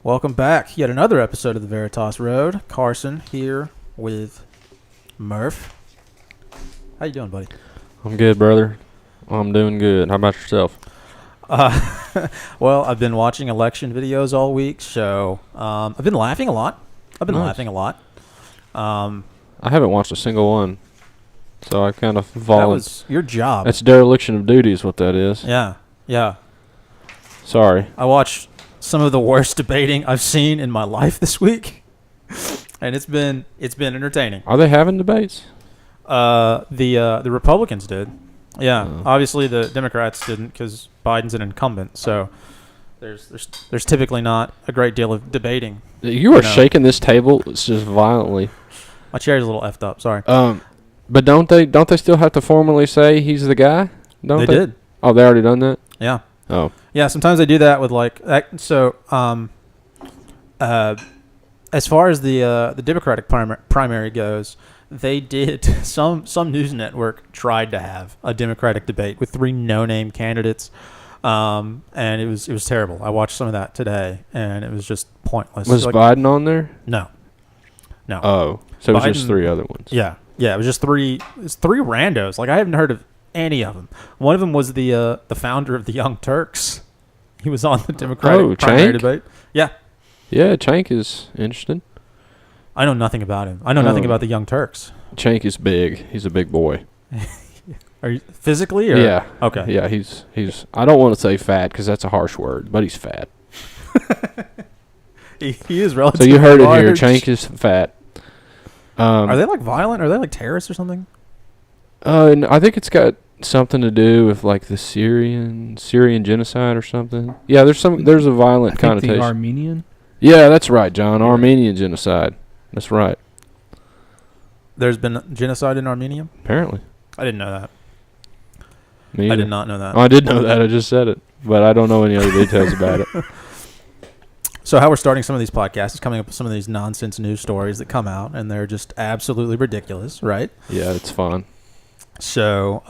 Welcome back. Yet another episode of the Veritas Road. Carson here with Murph. How you doing, buddy? I'm good, brother. I'm doing good. How about yourself? Well, I've been watching election videos all week, so I've been laughing a lot. I haven't watched a single one, so I kind of That was your job. That's dereliction of duty is what that is. Yeah. Sorry. I watched some of the worst debating I've seen in my life this week, and it's been entertaining. Are they having debates? The Republicans did. Yeah, Oh. Obviously the Democrats didn't because Biden's an incumbent. So there's typically not a great deal of debating. You are shaking this table just violently. My chair's a little effed up. Sorry. But don't they still have to formally say he's the guy? They did. Oh, they already done that? Yeah. Oh. Yeah. Sometimes they do that with so. As far as the Democratic primary goes, they did some news network tried to have a Democratic debate with 3 no-name candidates, and it was terrible. I watched some of that today, and it was just pointless. Was Biden on there? No. Oh, so it was just 3 other ones. Yeah. It was just three randos. Like I haven't heard of any of them. One of them was the founder of the Young Turks. He was on the Democratic primary debate. Yeah. Yeah, Cenk is interesting. I know nothing about him. I know nothing about the Young Turks. Cenk is big. He's a big boy. Are you physically? Or? Yeah. Okay. Yeah, he's. I don't want to say fat because that's a harsh word, but he's fat. he is relatively. So you heard large. it here. Cenk is fat. Are they like violent? Are they like terrorists or something? And I think it's got something to do with like the Syrian genocide or something. Yeah, there's a violent connotation. The Armenian. Yeah, that's right, John. Armenian genocide. That's right. There's been genocide in Armenia? Apparently. I didn't know that. Me either. I did not know that. Oh, I did know that. I just said it. But I don't know any other details about it. So how we're starting some of these podcasts is coming up with some of these nonsense news stories that come out, and they're just absolutely ridiculous, right? Yeah, it's fun. So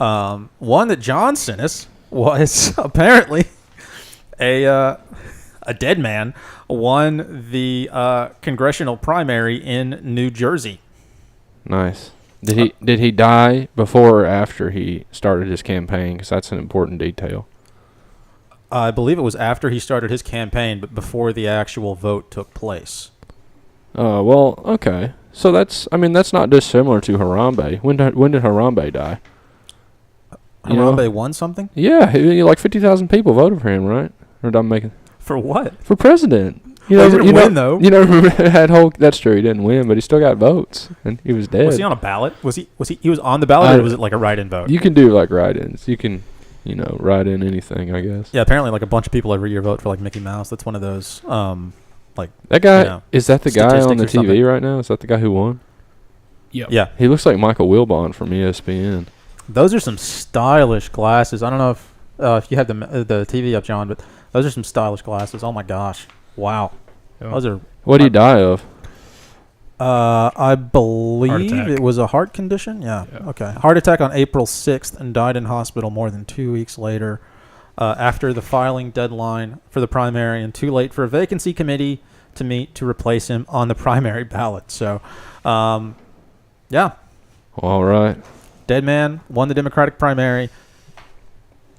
one that John sent us was apparently a dead man won the congressional primary in New Jersey. Nice. Did he die before or after he started his campaign? Because that's an important detail. I believe it was after he started his campaign, but before the actual vote took place. Oh, well, okay. So that's not dissimilar to Harambe. When did Harambe die? Harambe won something? Yeah, like 50,000 people voted for him, right? Or did I make it? For what? For president. He didn't win, though. You know, that's true. He didn't win, but he still got votes, and he was dead. Was he on a ballot? He was on the ballot, or was it like a write-in vote? You can do like write-ins. You can, write in anything, I guess. Yeah, apparently, like a bunch of people every year vote for like Mickey Mouse. That's one of those. That guy is that the guy on the TV right now? Is that the guy who won? Yep. Yeah. He looks like Michael Wilbon from ESPN. Those are some stylish glasses. I don't know if you have the TV up, John, but those are some stylish glasses. Oh my gosh! Wow. Oh. Those are. What did he die of? I believe it was a heart condition. Yeah. Okay. Heart attack on April 6th and died in hospital more than 2 weeks later, after the filing deadline for the primary and too late for a vacancy committee to meet to replace him on the primary ballot. So, yeah. All right. Dead man won the Democratic primary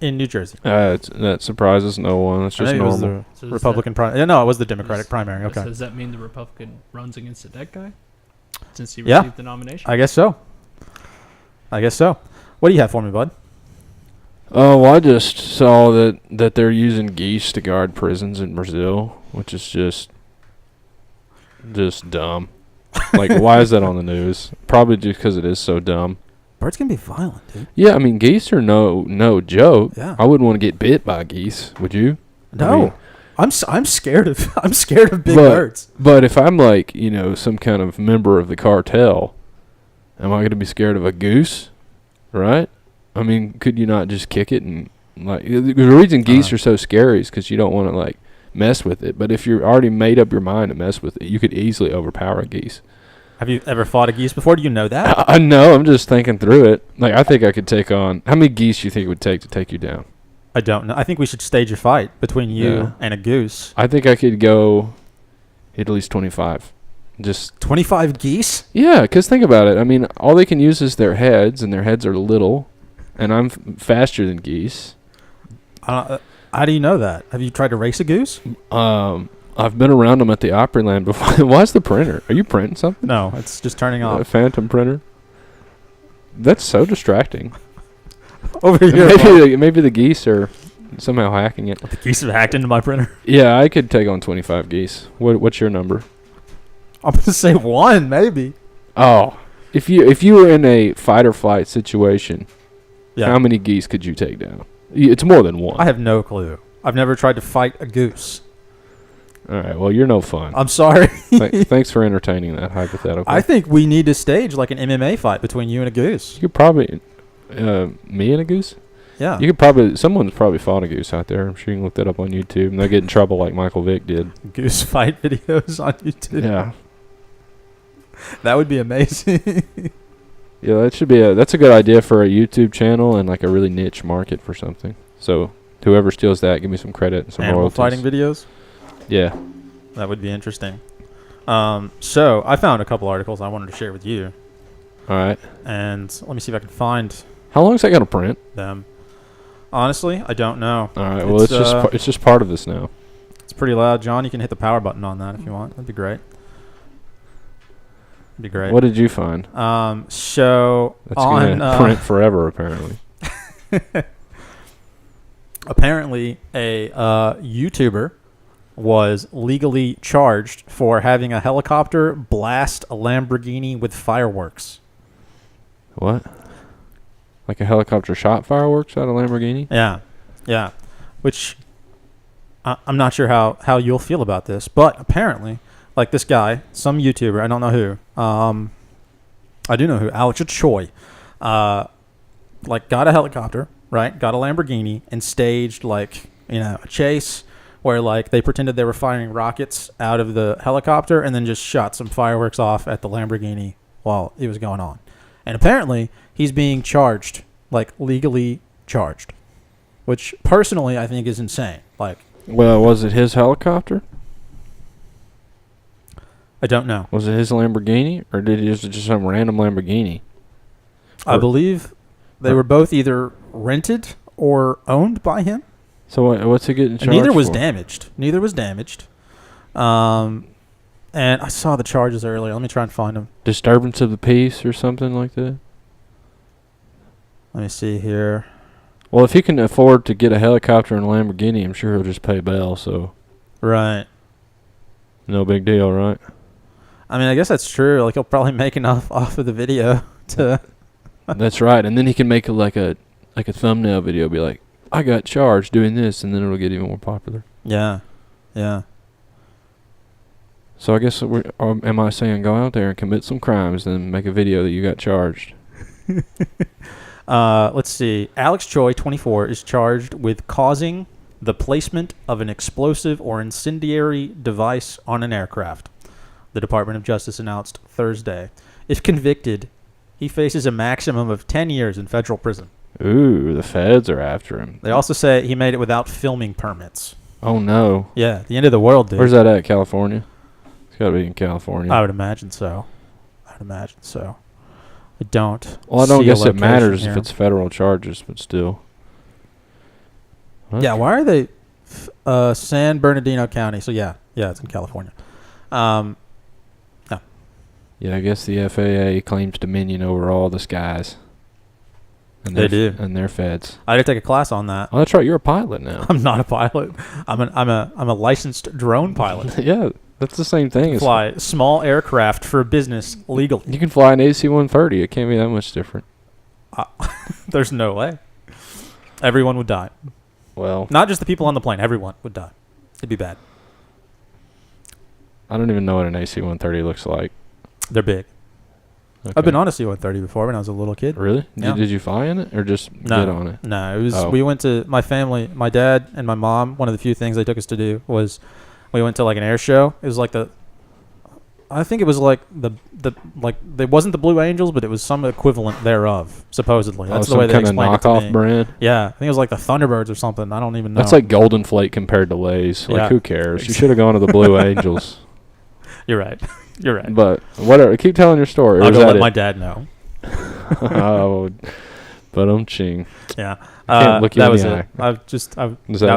in New Jersey. That surprises no one. That's just normal. It was the Republican primary. Yeah, no, it was the Democratic primary. Okay. So does that mean the Republican runs against a dead guy? Since he received the nomination? I guess so. What do you have for me, bud? Oh, well, I just saw that they're using geese to guard prisons in Brazil, which is just dumb. Like, why is that on the news? Probably just because it is so dumb. Birds can be violent, dude. Yeah, I mean, geese are no joke. Yeah. I wouldn't want to get bit by geese, would you? No. I'm scared of big birds. But if I'm like, some kind of member of the cartel, am I going to be scared of a goose? Right? I mean, could you not just kick it and like the reason geese are so scary is because you don't want to like mess with it. But if you're already made up your mind to mess with it, you could easily overpower a geese. Have you ever fought a geese before? Do you know that? I know. I'm just thinking through it. Like, I think I could take on. How many geese do you think it would take to take you down? I don't know. I think we should stage a fight between you and a goose. I think I could go Hit at least 25. Just 25 geese? yeah, because think about it. I mean, all they can use is their heads, and their heads are little, and I'm faster than geese. How do you know that? Have you tried to race a goose? I've been around them at the Opryland before. Why's the printer? Are you printing something? No, it's just turning A off. phantom printer? That's so distracting. Over here. Maybe the geese are somehow hacking it. The geese have hacked into my printer. Yeah, I could take on 25 geese. What's your number? I'm going to say 1, maybe. Oh, if you were in a fight or flight situation, Yeah. how many geese could you take down? It's more than one. I have no clue. I've never tried to fight a goose. All right, well, you're no fun. I'm sorry. Thanks for entertaining that hypothetical. I think we need to stage like an MMA fight between you and a goose. You could probably, me and a goose? Yeah. You could probably, someone's probably fought a goose out there. I'm sure you can look that up on YouTube, and they'll get in trouble like Michael Vick did. Goose fight videos on YouTube. Yeah. That would be amazing. Yeah, that's a good idea for a YouTube channel and like a really niche market for something. So whoever steals that, give me some credit and some Animal royalties. fighting videos? Yeah. That would be interesting. So I found a couple articles I wanted to share with you. All right. And let me see if I can find How long is that gonna print? them. Honestly, I don't know. All right. Well, it's just part of this now. It's pretty loud. John, you can hit the power button on that if you want. That'd be great. That'd be great. What did you find? So That's on gonna print forever, apparently. apparently a YouTuber was legally charged for having a helicopter blast a Lamborghini with fireworks. What? Like a helicopter shot fireworks out of Lamborghini? Yeah. Which I'm not sure how you'll feel about this, but apparently, like this guy, some YouTuber, I don't know who. I do know who. Alex Choi, like got a helicopter, right? Got a Lamborghini and staged like a chase where like they pretended they were firing rockets out of the helicopter and then just shot some fireworks off at the Lamborghini while it was going on. And apparently he's being charged, like legally charged, which personally I think is insane. Like, Well, was it his helicopter? I don't know. Was it his Lamborghini, or was it just some random Lamborghini? I believe they were both either rented or owned by him. So what's he getting charged Neither was for? damaged. And I saw the charges earlier. Let me try and find them. Disturbance of the peace or something like that? Let me see here. Well, if he can afford to get a helicopter and a Lamborghini, I'm sure he'll just pay bail, so Right. no big deal, right? I mean, I guess that's true. Like, he'll probably make enough off of the video to... That's right. And then he can make a thumbnail video, be like, I got charged doing this, and then it'll get even more popular. Yeah. So I guess am I saying go out there and commit some crimes and make a video that you got charged? Let's see. Alex Choi, 24, is charged with causing the placement of an explosive or incendiary device on an aircraft, the Department of Justice announced Thursday. If convicted, he faces a maximum of 10 years in federal prison. Ooh, the feds are after him. They also say he made it without filming permits. Oh, no. Yeah, the end of the world, dude. Where's that at, California? It's got to be in California. I would imagine so. I don't. Well, I don't see a guess it location matters here. if it's federal charges, but still. What? Yeah, why are they San Bernardino County? So yeah, it's in California. Yeah, I guess the FAA claims dominion over all the skies. And They do. And their feds. I had to take a class on that. Oh, that's right. You're a pilot now. I'm not a pilot. I'm a licensed drone pilot. Yeah, that's the same thing. Fly small aircraft for business legally. You can fly an AC-130. It can't be that much different. There's no way. Everyone would die. Well, Not just the people on the plane. Everyone would die. It'd be bad. I don't even know what an AC-130 looks like. They're big. Okay. I've been on a C-130 before when I was a little kid. Really? Yeah. Did you fly in it or just No. get on it? No, it was. Oh. We went to my family, my dad and my mom. One of the few things they took us to do was we went to like an air show. It was like I think it was like it wasn't the Blue Angels, but it was some equivalent thereof. Supposedly, that's the way they some kind explained of it to knockoff me. brand. Yeah, I think it was like the Thunderbirds or something. I don't even know. That's like Golden Flake compared to Lay's. Like, Yeah. who cares? You should have gone to the Blue Angels. You're right. You're right. But whatever. Keep telling your story. I'll go let my dad know. Oh, but I'm ching. Yeah. Can't look you that in was the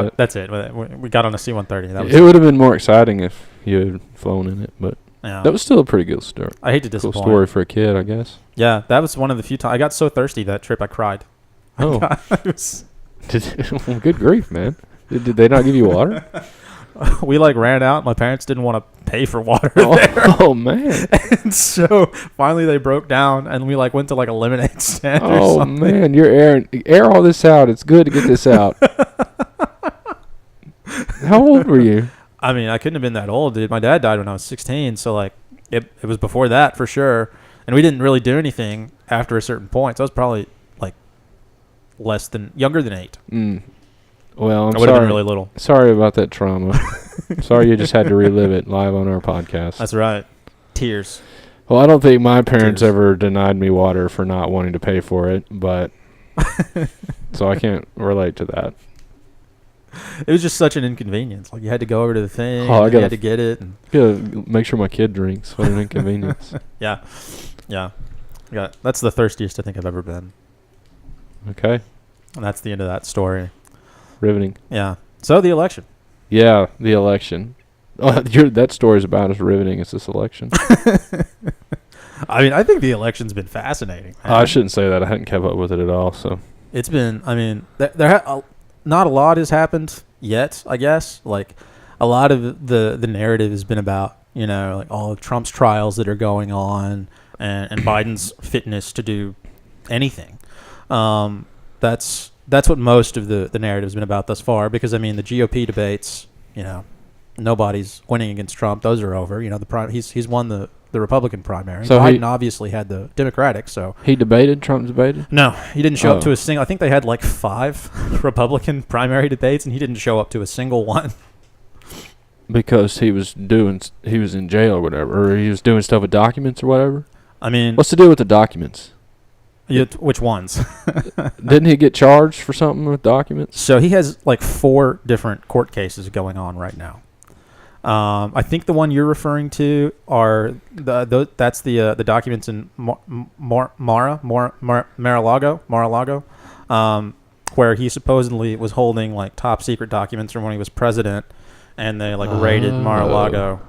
it. That's it. We got on a C-130. That was it would have been more exciting if you had flown in it, but yeah. that was still a pretty good story. I hate to Cool disappoint. story for a kid, I guess. Yeah, that was one of the few times I got so thirsty that trip I cried. Oh. Good grief, man. Did they not give you water? We ran out. My parents didn't want to pay for water there. Oh, man. And so finally they broke down and we went to a lemonade stand or Oh, something. man. You're air all this out. It's good to get this out. How old were you? I mean, I couldn't have been that old, dude. My dad died when I was 16, so it was before that for sure. And we didn't really do anything after a certain point. So I was probably younger than 8. Well, I'm I would have sorry. been really little. Sorry about that trauma. Sorry you just had to relive it live on our podcast. That's right. Tears. Well, I don't think my parents ever denied me water for not wanting to pay for it, but so I can't relate to that. It was just such an inconvenience. You had to go over to the thing. Oh, You had to get it. And Gotta make sure my kid drinks. What an inconvenience. yeah. That's the thirstiest I think I've ever been. Okay. And that's the end of that story. Riveting. Yeah. So the election. Yeah, the election. Oh, that story is about as riveting as this election. I mean, I think the election's been fascinating. I shouldn't say that. I hadn't kept up with it at all. So It's been. I mean, not a lot has happened yet. I guess a lot of the narrative has been about all of Trump's trials that are going on and Biden's fitness to do anything. That's what most of the narrative's been about thus far. Because I mean, the GOP debates, nobody's winning against Trump. Those are over. He's won the Republican primary. So Biden obviously had the Democratic. So he debated. Trump debated. No, he didn't show up to a single. I think they had 5 Republican primary debates, and he didn't show up to a single one. Because he was in jail or whatever, or he was doing stuff with documents or whatever. I mean, what's the deal with the documents? Which ones? Didn't he get charged for something with documents? So he has 4 different court cases going on right now. I think the one you're referring to are that's the documents in Mar-a-Lago, where he supposedly was holding top secret documents from when he was president, and they raided Mar-a-Lago.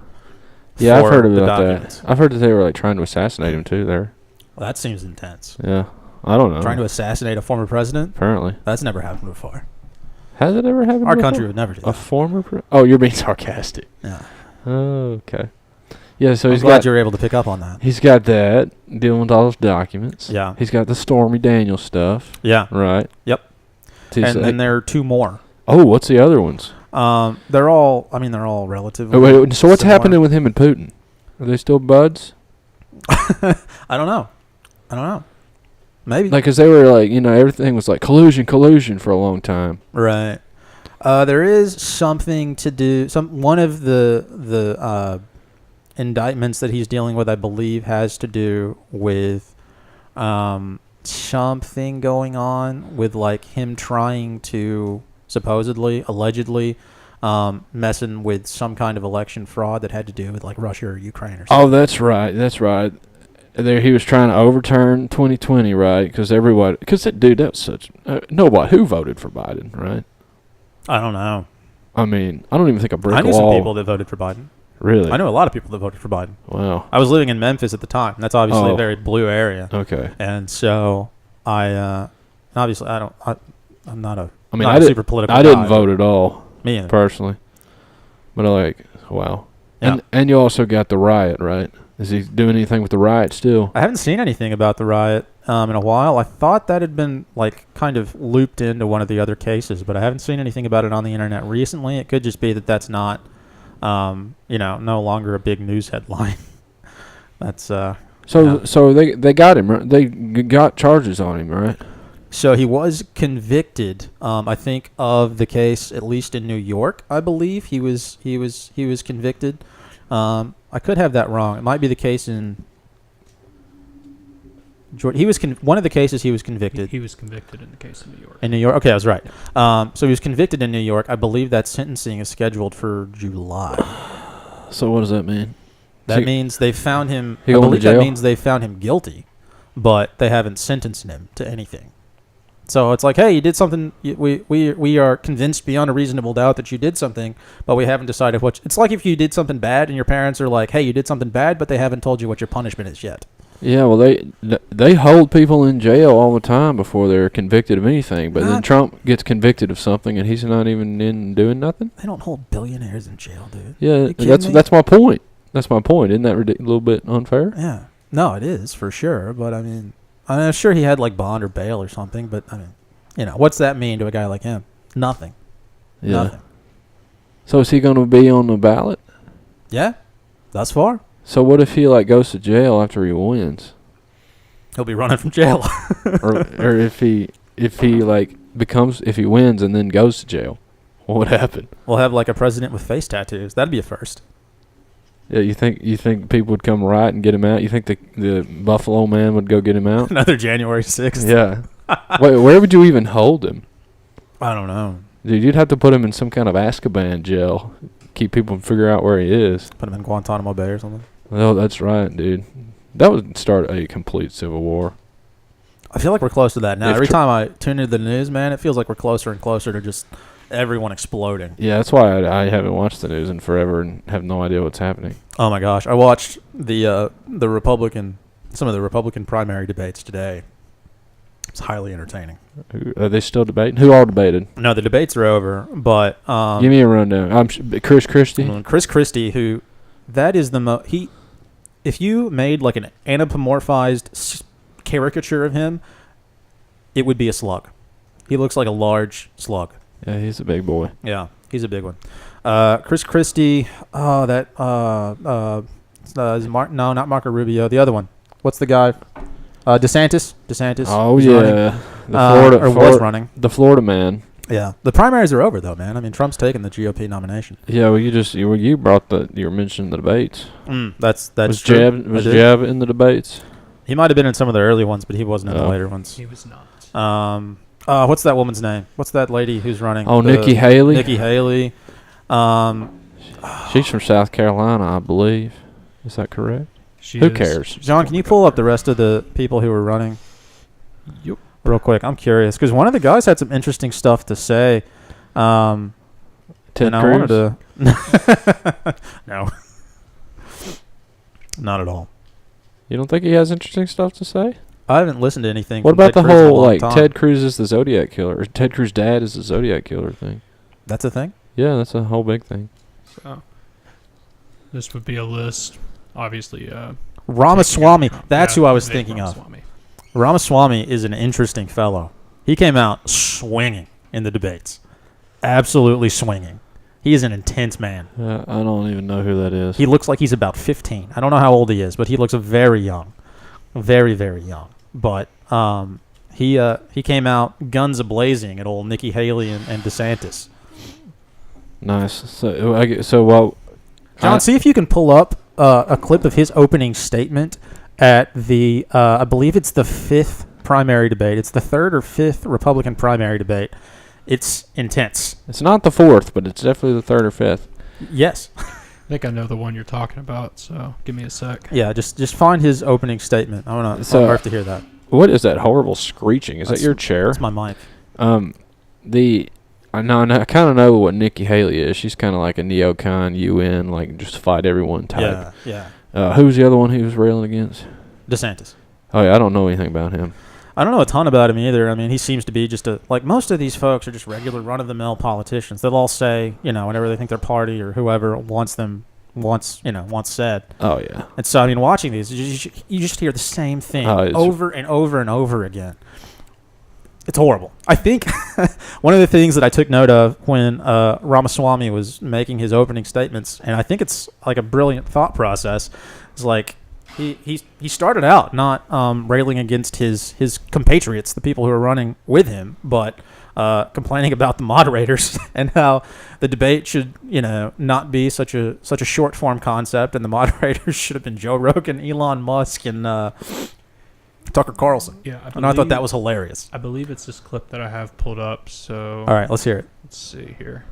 Yeah, I've heard about documents. that. I've heard that they were trying to assassinate him too there. Well, that seems intense. Yeah, I don't know. Trying to assassinate a former president? Apparently. That's never happened before. Has it ever happened Our before? country would never do that. A former Oh, you're being sarcastic. Yeah. Oh, okay. Yeah, so I'm glad you were able to pick up on that. He's got that, dealing with all those documents. Yeah. He's got the Stormy Daniels stuff. Yeah. Right. Yep. And there are 2 more. Oh, what's the other ones? They're all relatively wait, so what's similar. happening with him and Putin? Are they still buds? I don't know. Maybe. Because they were everything was collusion for a long time. Right. There is something to do. One of the indictments that he's dealing with, I believe, has to do with something going on with him trying to allegedly messing with some kind of election fraud that had to do with Russia or Ukraine or something. Oh, that's right. There he was trying to overturn 2020, right? Because that was such nobody who voted for Biden, right? I don't know. I mean, I don't even think a brick wall. I knew some people that voted for Biden. Really? I know a lot of people that voted for Biden. Wow. I was living in Memphis at the time. That's obviously a very blue area. Okay. And so I'm not I super political. I didn't vote at all. Me either. Personally. But wow. Yeah. And you also got the riot, right? Is he doing anything with the riot still? I haven't seen anything about the riot in a while. I thought that had been kind of looped into one of the other cases, but I haven't seen anything about it on the internet recently. It could just be that that's not, no longer a big news headline. That's So they got him. Right? They got charges on him, right? So he was convicted, I think, of the case, at least in New York. I believe he was convicted. I could have that wrong. It might be the case in Georgia. He was one of the cases he was convicted. He was convicted in the case in New York. In New York, okay, I was right. So he was convicted in New York. I believe that sentencing is scheduled for July. So what does that mean? That means they found him. He I going to believe that jail? means they found him guilty, but they haven't sentenced him to anything. So it's like, hey, you did something. We are convinced beyond a reasonable doubt that you did something, but we haven't decided what. It's like if you did something bad and your parents are like, hey, you did something bad, but they haven't told you what your punishment is yet. Yeah, well, they hold people in jail all the time before they're convicted of anything. But then Trump gets convicted of something, and he's not even in doing nothing. They don't hold billionaires in jail, dude. Yeah, that's my point. That's my point. Isn't that a little bit unfair? Yeah. No, it is for sure. But I mean, I'm sure he had like bond or bail or something. But I mean, what's that mean to a guy like him? Nothing. Yeah. Nothing. So is he going to be on the ballot? Yeah. Thus far. So what if he goes to jail after he wins? He'll be running from jail. or if he if he wins and then goes to jail, what would happen? We'll have like a president with face tattoos. That'd be a first. Yeah, you think people would come riot and get him out? You think the Buffalo Man would go get him out? Another January 6th. Yeah. Wait, where would you even hold him? I don't know. Dude, you'd have to put him in some kind of Azkaban jail. Keep people from figure out where he is. Put him in Guantanamo Bay or something. Oh, that's right, dude. That would start a complete civil war. I feel like we're close to that now. Every time I tune into the news, man, it feels like we're closer and closer to just everyone exploding. Yeah, that's why I haven't watched the news in forever and have no idea what's happening. Oh my gosh, I watched some of the Republican primary debates today. It's highly entertaining. Are they still debating? Who all debated? No, the debates are over, but give me a rundown. Chris Christie. Chris Christie, who that is the if you made like an anthropomorphized caricature of him, it would be a slug. He looks like a large slug. Yeah, he's a big boy. Yeah, he's a big one. Chris Christie. Oh, that is not Marco Rubio. The other one. What's the guy? DeSantis. Oh yeah, running. Was running. The Florida man. Yeah, the primaries are over though, man. I mean, Trump's taken the GOP nomination. Yeah, well, you brought you were mentioning the debates. That's was true. Jeb in the debates? He might have been in some of the early ones, but he wasn't in the later ones. He was not. What's that woman's name? What's that lady who's running? Oh, Nikki Haley. Nikki Haley. She's from South Carolina, I believe. Is that correct? Who cares? John, can you pull up the rest of the people who were running? Yep. Real quick, I'm curious because one of the guys had some interesting stuff to say. Ted Cruz? I wanted to. No, not at all. You don't think he has interesting stuff to say? I haven't listened to anything. What about Ted the Cruz in a whole long time. Ted Cruz is the Zodiac killer, or Ted Cruz's dad is the Zodiac killer thing? That's a thing. Yeah, that's a whole big thing. So, this would be a list, obviously. Ramaswamy. That's who I was Vivek thinking of. Ramaswamy. Ramaswamy is an interesting fellow. He came out swinging in the debates. Absolutely swinging. He is an intense man. I don't even know who that is. He looks like he's about 15. I don't know how old he is, but he looks very young. Very, very young. But he came out guns a-blazing at old Nikki Haley and DeSantis. Nice. So John, see if you can pull up a clip of his opening statement at the, I believe it's the 5th primary debate. It's the 3rd or 5th Republican primary debate. It's intense. It's not the 4th, but it's definitely the 3rd or 5th. Yes. I think I know the one you're talking about, so give me a sec. Yeah, just find his opening statement. I want to have to hear that. What is that horrible screeching? Is that your chair? That's my mic. I kind of know what Nikki Haley is. She's kind of like a neocon UN, like just fight everyone type. Yeah. Who's the other one he was railing against? DeSantis. Oh yeah, I don't know anything about him. I don't know a ton about him either. I mean, he seems to be just like most of these folks are just regular run-of-the-mill politicians. They'll all say, whenever they think their party or whoever wants said. Oh yeah. And so I mean, watching these, you just hear the same thing over and over and over again. It's horrible. I think one of the things that I took note of when Ramaswamy was making his opening statements, and I think it's like a brilliant thought process, is like he started out not railing against his compatriots, the people who are running with him, but complaining about the moderators and how the debate should not be such a short form concept, and the moderators should have been Joe Rogan, Elon Musk, and Tucker Carlson. Yeah, I thought that was hilarious. I believe it's this clip that I have pulled up. So all right, let's hear it. Let's see here.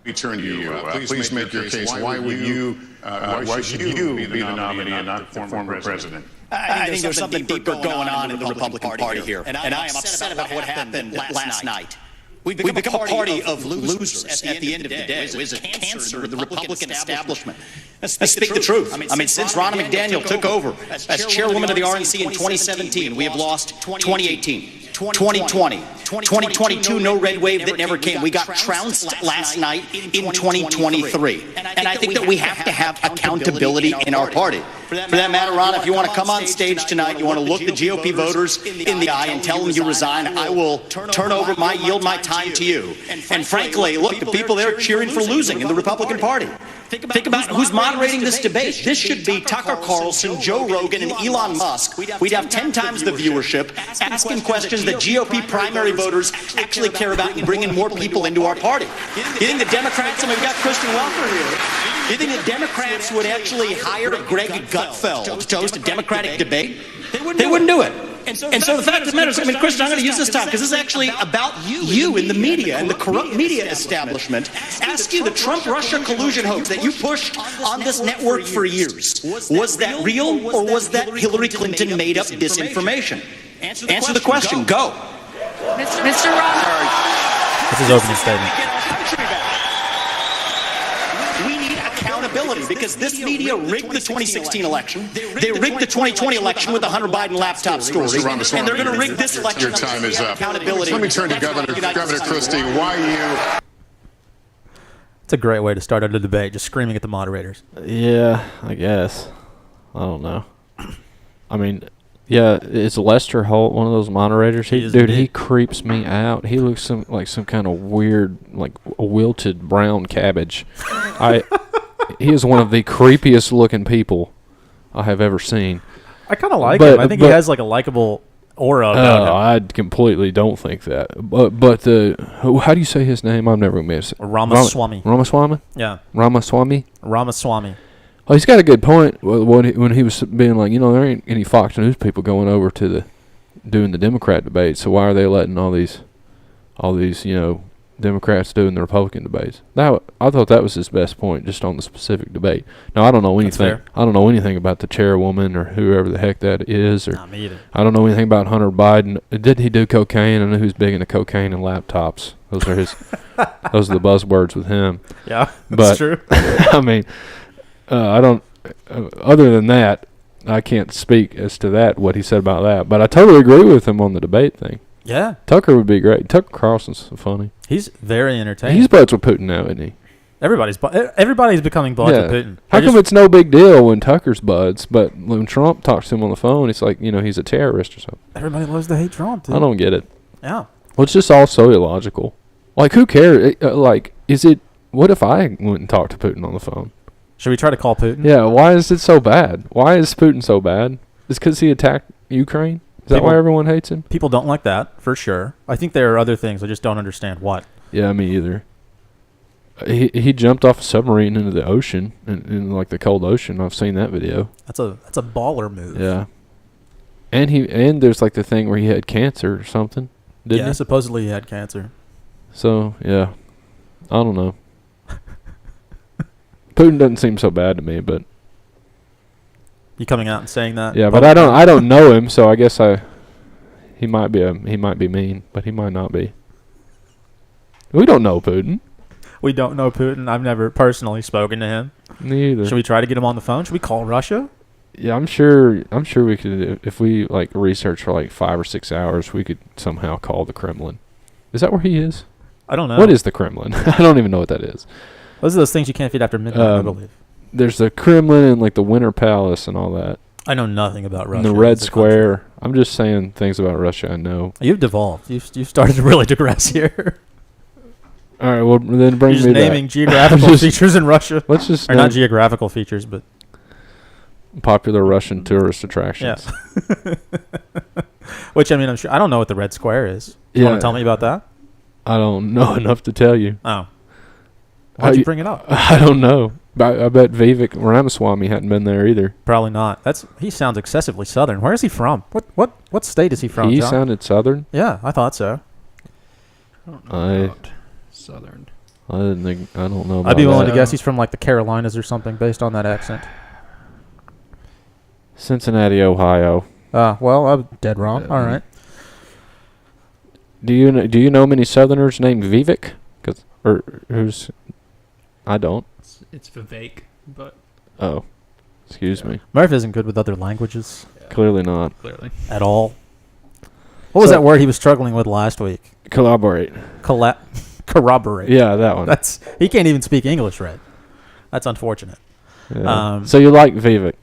me turn to you. Please make your case. Why would you? Why should you be the nominee and not the former president? I think there's something deeper going on in the Republican Party here, and I am upset about what happened last night. We've become a party of losers at the end of the day. It was a cancer of the Republican establishment. Let's speak the truth. I mean, since Ronna McDaniel took over as chairwoman of the RNC in 2017, we have lost 2018. 2020, 2022, no red wave that never came. We got trounced last night in 2023. And I think that we have to have accountability in our party. For that matter, Ronna, if you want to come on stage tonight, you want to look the GOP voters in the eye and tell them you resign, I will yield my time to you. And frankly, look, the people there are cheering for losing in the Republican Party. Think about who's moderating this debate. This should be Tucker Carlson, Joe Rogan, and Elon Musk. We'd have 10 times the viewership, asking questions that GOP primary voters actually care about and bringing more people into our party. You think the Democrats, and we've got Christian Welker here, you think the Democrats would actually hire Greg Gutfeld to host a Democratic debate? They wouldn't do it. And so the fact of the matter is, Christian, I'm going to use this time because this is actually about you in the media and the corrupt media establishment. Ask you the Trump-Russia collusion hoax that you pushed on this network for years. Was that real, or was that Hillary Clinton made up disinformation? Answer the question. Go. Mr. Roberts. That's his opening statement. Accountability, because this media rigged the 2016 election. They rigged the 2020 election with the Hunter Biden laptop story, and they're going to rig this election. Your time is up. Accountability. Let me turn to Governor Christie. Why you? It's a great way to start out a debate, just screaming at the moderators. Yeah, I guess. I don't know. I mean, yeah, is Lester Holt one of those moderators? He creeps me out. He looks like some kind of weird, like a wilted brown cabbage. He is one of the creepiest looking people I have ever seen. I kind of like him. I think he has like a likable aura about him. I completely don't think that. But how do you say his name? I'm never going to miss it. Ramaswamy. Ramaswamy? Yeah. Ramaswamy? Ramaswamy. Oh, he's got a good point when he was being like, there ain't any Fox News people going over to doing the Democrat debate, so why are they letting all these Democrats doing the Republican debates? I thought that was his best point, just on the specific debate. Now, I don't know anything. I don't know anything about the chairwoman or whoever the heck that is. Or Not me either. I don't know anything about Hunter Biden. Did he do cocaine? I know who's big into cocaine and laptops. Those are those are the buzzwords with him. Yeah, that's true. I mean, I don't. Other than that, I can't speak as to what he said about that. But I totally agree with him on the debate thing. Yeah. Tucker would be great. Tucker Carlson's funny. He's very entertaining. He's buds with Putin now, isn't he? Everybody's becoming buds with Putin. How come it's no big deal when Tucker's buds, but when Trump talks to him on the phone, it's like, he's a terrorist or something? Everybody loves to hate Trump, dude. I don't get it. Yeah. Well, it's just all so illogical. Like, who cares? What if I went and talked to Putin on the phone? Should we try to call Putin? Yeah, why is it so bad? Why is Putin so bad? Is it because he attacked Ukraine? Is that why everyone hates him? People don't like that, for sure. I think there are other things. I just don't understand what. Yeah, me either. He jumped off a submarine into the ocean, in like the cold ocean. I've seen that video. That's a baller move. Yeah. And there's like the thing where he had cancer or something. Didn't he? Supposedly he had cancer. So, yeah. I don't know. Putin doesn't seem so bad to me, but You coming out and saying that? yeah, but I don't know him, so I guess he might be mean, but he might not be. We don't know Putin. We don't know Putin. I've never personally spoken to him. Neither. Should we try to get him on the phone? Should we call Russia? Yeah, I'm sure we could, if we like research for like 5 or 6 hours, we could somehow call the Kremlin. Is that where he is? I don't know. What is the Kremlin? I don't even know what that is. Those are those things you can't feed after midnight, I believe. There's the Kremlin and like the Winter Palace and all that. I know nothing about Russia. And the Red Square. I'm just saying things about Russia I know. You've devolved. You've started to really digress here. All right, well then bring You're just me naming that. geographical features in Russia. Let's just not geographical features, but popular Russian tourist attractions. Yeah. Which, I mean, I'm sure I don't know what the Red Square is. You want to tell me about that? I don't know enough to tell you. Oh. Why'd you bring it up? I don't know. I bet Vivek Ramaswamy hadn't been there either. Probably not. He sounds excessively southern. Where is he from? What state is he from? He John? sounded southern. Yeah, I thought so. I don't know about southern. I don't know about I'd be willing to that. guess he's from like the Carolinas or something based on that accent. Cincinnati, Ohio. Well, I'm dead wrong. Yeah. All right. Do you know many Southerners named Vivek? Who's? I don't. It's Vivek, but Oh, excuse me. Murph isn't good with other languages Clearly not. clearly. at all. What was that word he was struggling with last week? Collaborate. Corroborate. Yeah, that one. He can't even speak English right. That's unfortunate. Yeah. So you like Vivek?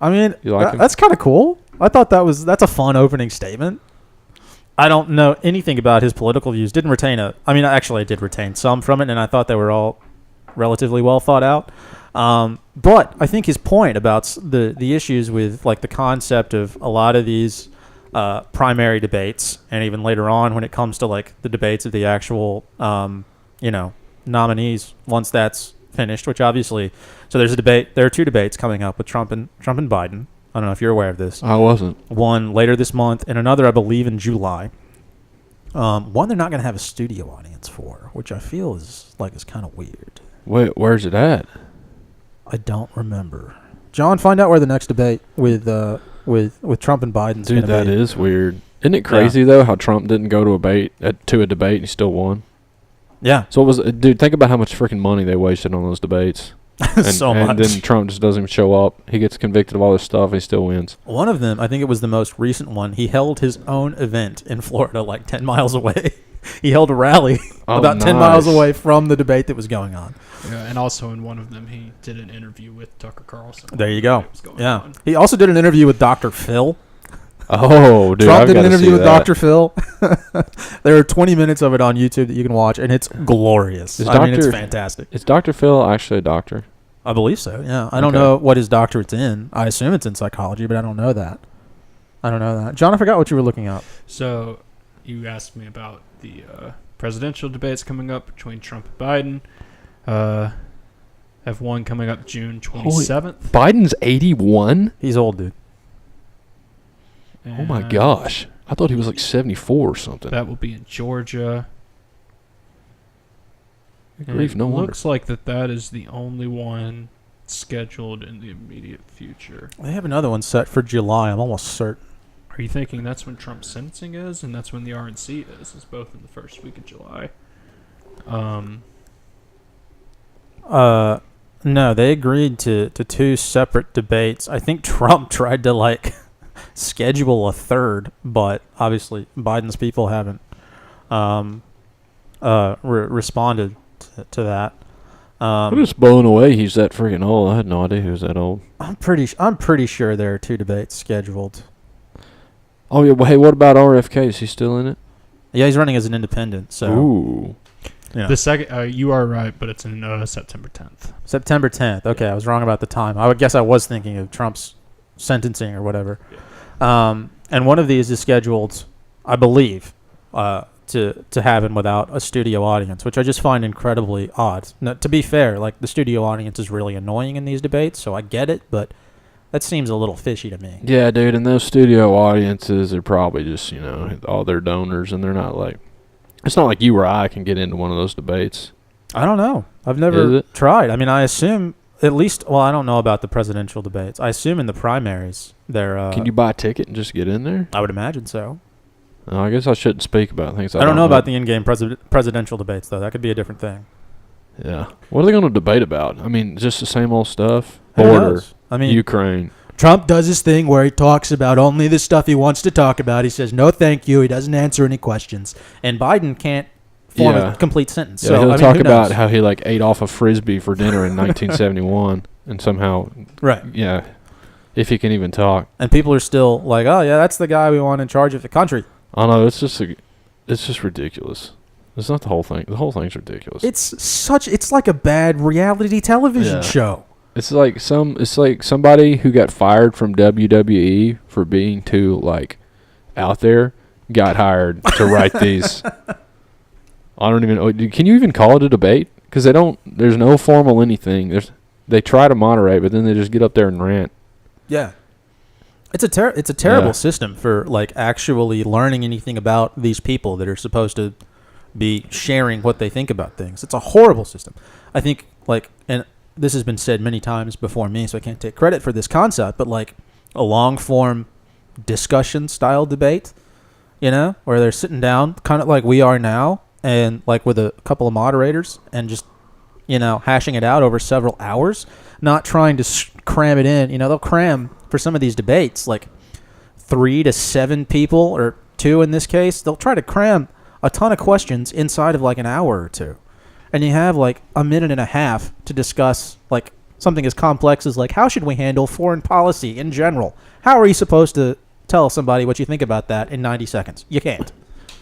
I mean, You like him? that's kind of cool. I thought that's a fun opening statement. I don't know anything about his political views. Actually, I did retain some from it, and I thought they were all relatively well thought out. But I think his point about the issues with like the concept of a lot of these primary debates, and even later on when it comes to like the debates of the actual nominees once that's finished, which obviously, so there's a debate. There are two debates coming up with Trump and Biden. I don't know if you're aware of this. I wasn't. One later this month, and another, I believe, in July. One they're not going to have a studio audience for, which I feel is kind of weird. Wait, where's it at? I don't remember. John, find out where the next debate with Trump and Biden's going Dude, to be. that is weird. Isn't it crazy though how Trump didn't go to a debate and he still won? Yeah, So dude, think about how much freaking money they wasted on those debates. so and much. then Trump just doesn't even show up. He gets convicted of all this stuff and he still wins. One of them, I think it was the most recent one, he held his own event in Florida, like 10 miles away. He held a rally about 10 miles nice. away from the debate that was going on. Yeah, and also in one of them, he did an interview with Tucker Carlson. There you while go. it was going Yeah. on. He also did an interview with Dr. Phil. Oh, dude, Trump I've did an gotta interview see with that. Dr. Phil. There are 20 minutes of it on YouTube that you can watch, and it's glorious. Is I mean, it's Dr. fantastic. Is Dr. Phil actually a doctor? I believe so, yeah. I don't Okay. know what his doctorate's in. I assume it's in psychology, but I don't know that. John, I forgot what you were looking up. So, you asked me about the presidential debates coming up between Trump and Biden. Have one coming up June 27th. Biden's 81? He's old, dude. Oh my and gosh. I thought he was like 74 or something. That will be in Georgia. Good grief, no wonder. Looks like that is the only one scheduled in the immediate future. They have another one set for July, I'm almost certain. Are you thinking that's when Trump's sentencing is, and that's when the RNC is? It's both in the first week of July. No, they agreed to two separate debates. I think Trump tried to schedule a third, but obviously Biden's people haven't responded to that. I'm just blown away he's that freaking old. I had no idea he was that old. I'm pretty sure there are two debates scheduled. Oh, yeah. Well, hey, what about RFK? Is he still in it? Yeah, he's running as an independent. So Ooh. yeah. The second, you are right, but it's in September 10th. September 10th. Okay, I was wrong about the time. I would guess I was thinking of Trump's sentencing or whatever. And one of these is scheduled, I believe, to happen without a studio audience, which I just find incredibly odd. Now, to be fair, the studio audience is really annoying in these debates, so I get it, but that seems a little fishy to me. Yeah, dude, and those studio audiences are probably just, all their donors, and they're not it's not like you or I can get into one of those debates. I don't know. I've never tried. I mean, I assume at least, well, I don't know about the presidential debates. I assume in the primaries they're... Can you buy a ticket and just get in there? I would imagine so. I guess I shouldn't speak about things I don't know about the in-game presidential debates, though. That could be a different thing. Yeah. What are they going to debate about? I mean, just the same old stuff? Who Border, knows? I mean, Ukraine. Trump does his thing where he talks about only the stuff he wants to talk about. He says, no, thank you. He doesn't answer any questions. And Biden can't form a complete sentence. Yeah, so he'll I talk mean, about how he ate off a Frisbee for dinner in 1971 and somehow, right. Yeah, if he can even talk. And people are still like, oh, yeah, that's the guy we want in charge of the country. I know, it's just ridiculous. It's not the whole thing. The whole thing's ridiculous. It's like a bad reality television show. It's like somebody who got fired from WWE for being too out there got hired to write these. I don't even know. Can you even call it a debate? Because there's no formal anything. They try to moderate, but then they just get up there and rant. Yeah. It's a terrible system for actually learning anything about these people that are supposed to be sharing what they think about things. It's a horrible system. I think, like, and this has been said many times before me, so I can't take credit for this concept, but like a long form discussion style debate, where they're sitting down kind of like we are now, and like with a couple of moderators and just, hashing it out over several hours, not trying to cram it in. They'll cram for some of these debates like 3 to 7 people, or 2 in this case. They'll try to cram a ton of questions inside of like an hour or 2. And you have like a minute and a half to discuss like something as complex as like, how should we handle foreign policy in general? How are you supposed to tell somebody what you think about that in 90 seconds? You can't.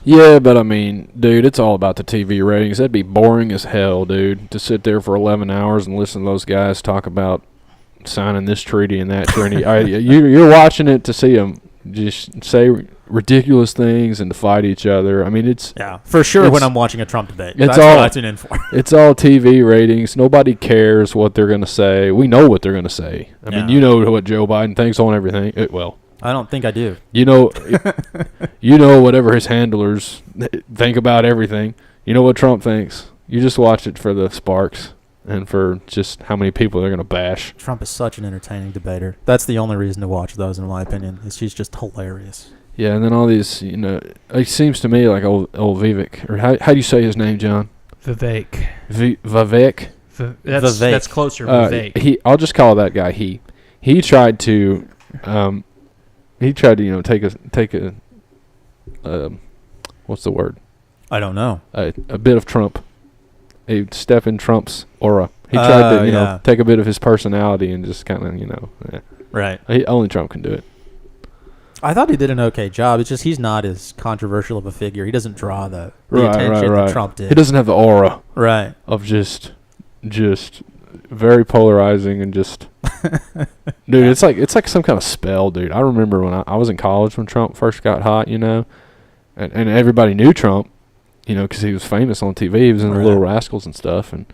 Yeah, but I mean, dude, it's all about the TV ratings. That'd be boring as hell, dude, to sit there for 11 hours and listen to those guys talk about signing this treaty and that treaty. You're watching it to see them just say ridiculous things and to fight each other. I mean, it's for sure. When I'm watching a Trump debate, that's what all I tune in for. It's all TV ratings. Nobody cares what they're going to say. We know what they're going to say. I mean, you know what Joe Biden thinks on everything. I don't think I do. Whatever his handlers think about everything. You know what Trump thinks. You just watch it for the sparks and for just how many people they're going to bash. Trump is such an entertaining debater. That's the only reason to watch those, in my opinion. He's just hilarious. Yeah, and then all these, it seems to me like old Vivek, or how do you say his name, John? Vivek. Vivek? That's closer. Vivek. I'll just call that guy he. He tried to take a what's the word? I don't know. A bit of Trump. A step in Trump's aura. He tried to, take a bit of his personality and just kind of, Right. Only Trump can do it. I thought he did an okay job. It's just he's not as controversial of a figure. He doesn't draw the attention that Trump did. He doesn't have the aura. Right. Of just very polarizing and just dude, it's like some kind of spell, dude. I remember when I was in college when Trump first got hot, and everybody knew Trump, because he was famous on TV. He was in the Little Rascals and stuff, and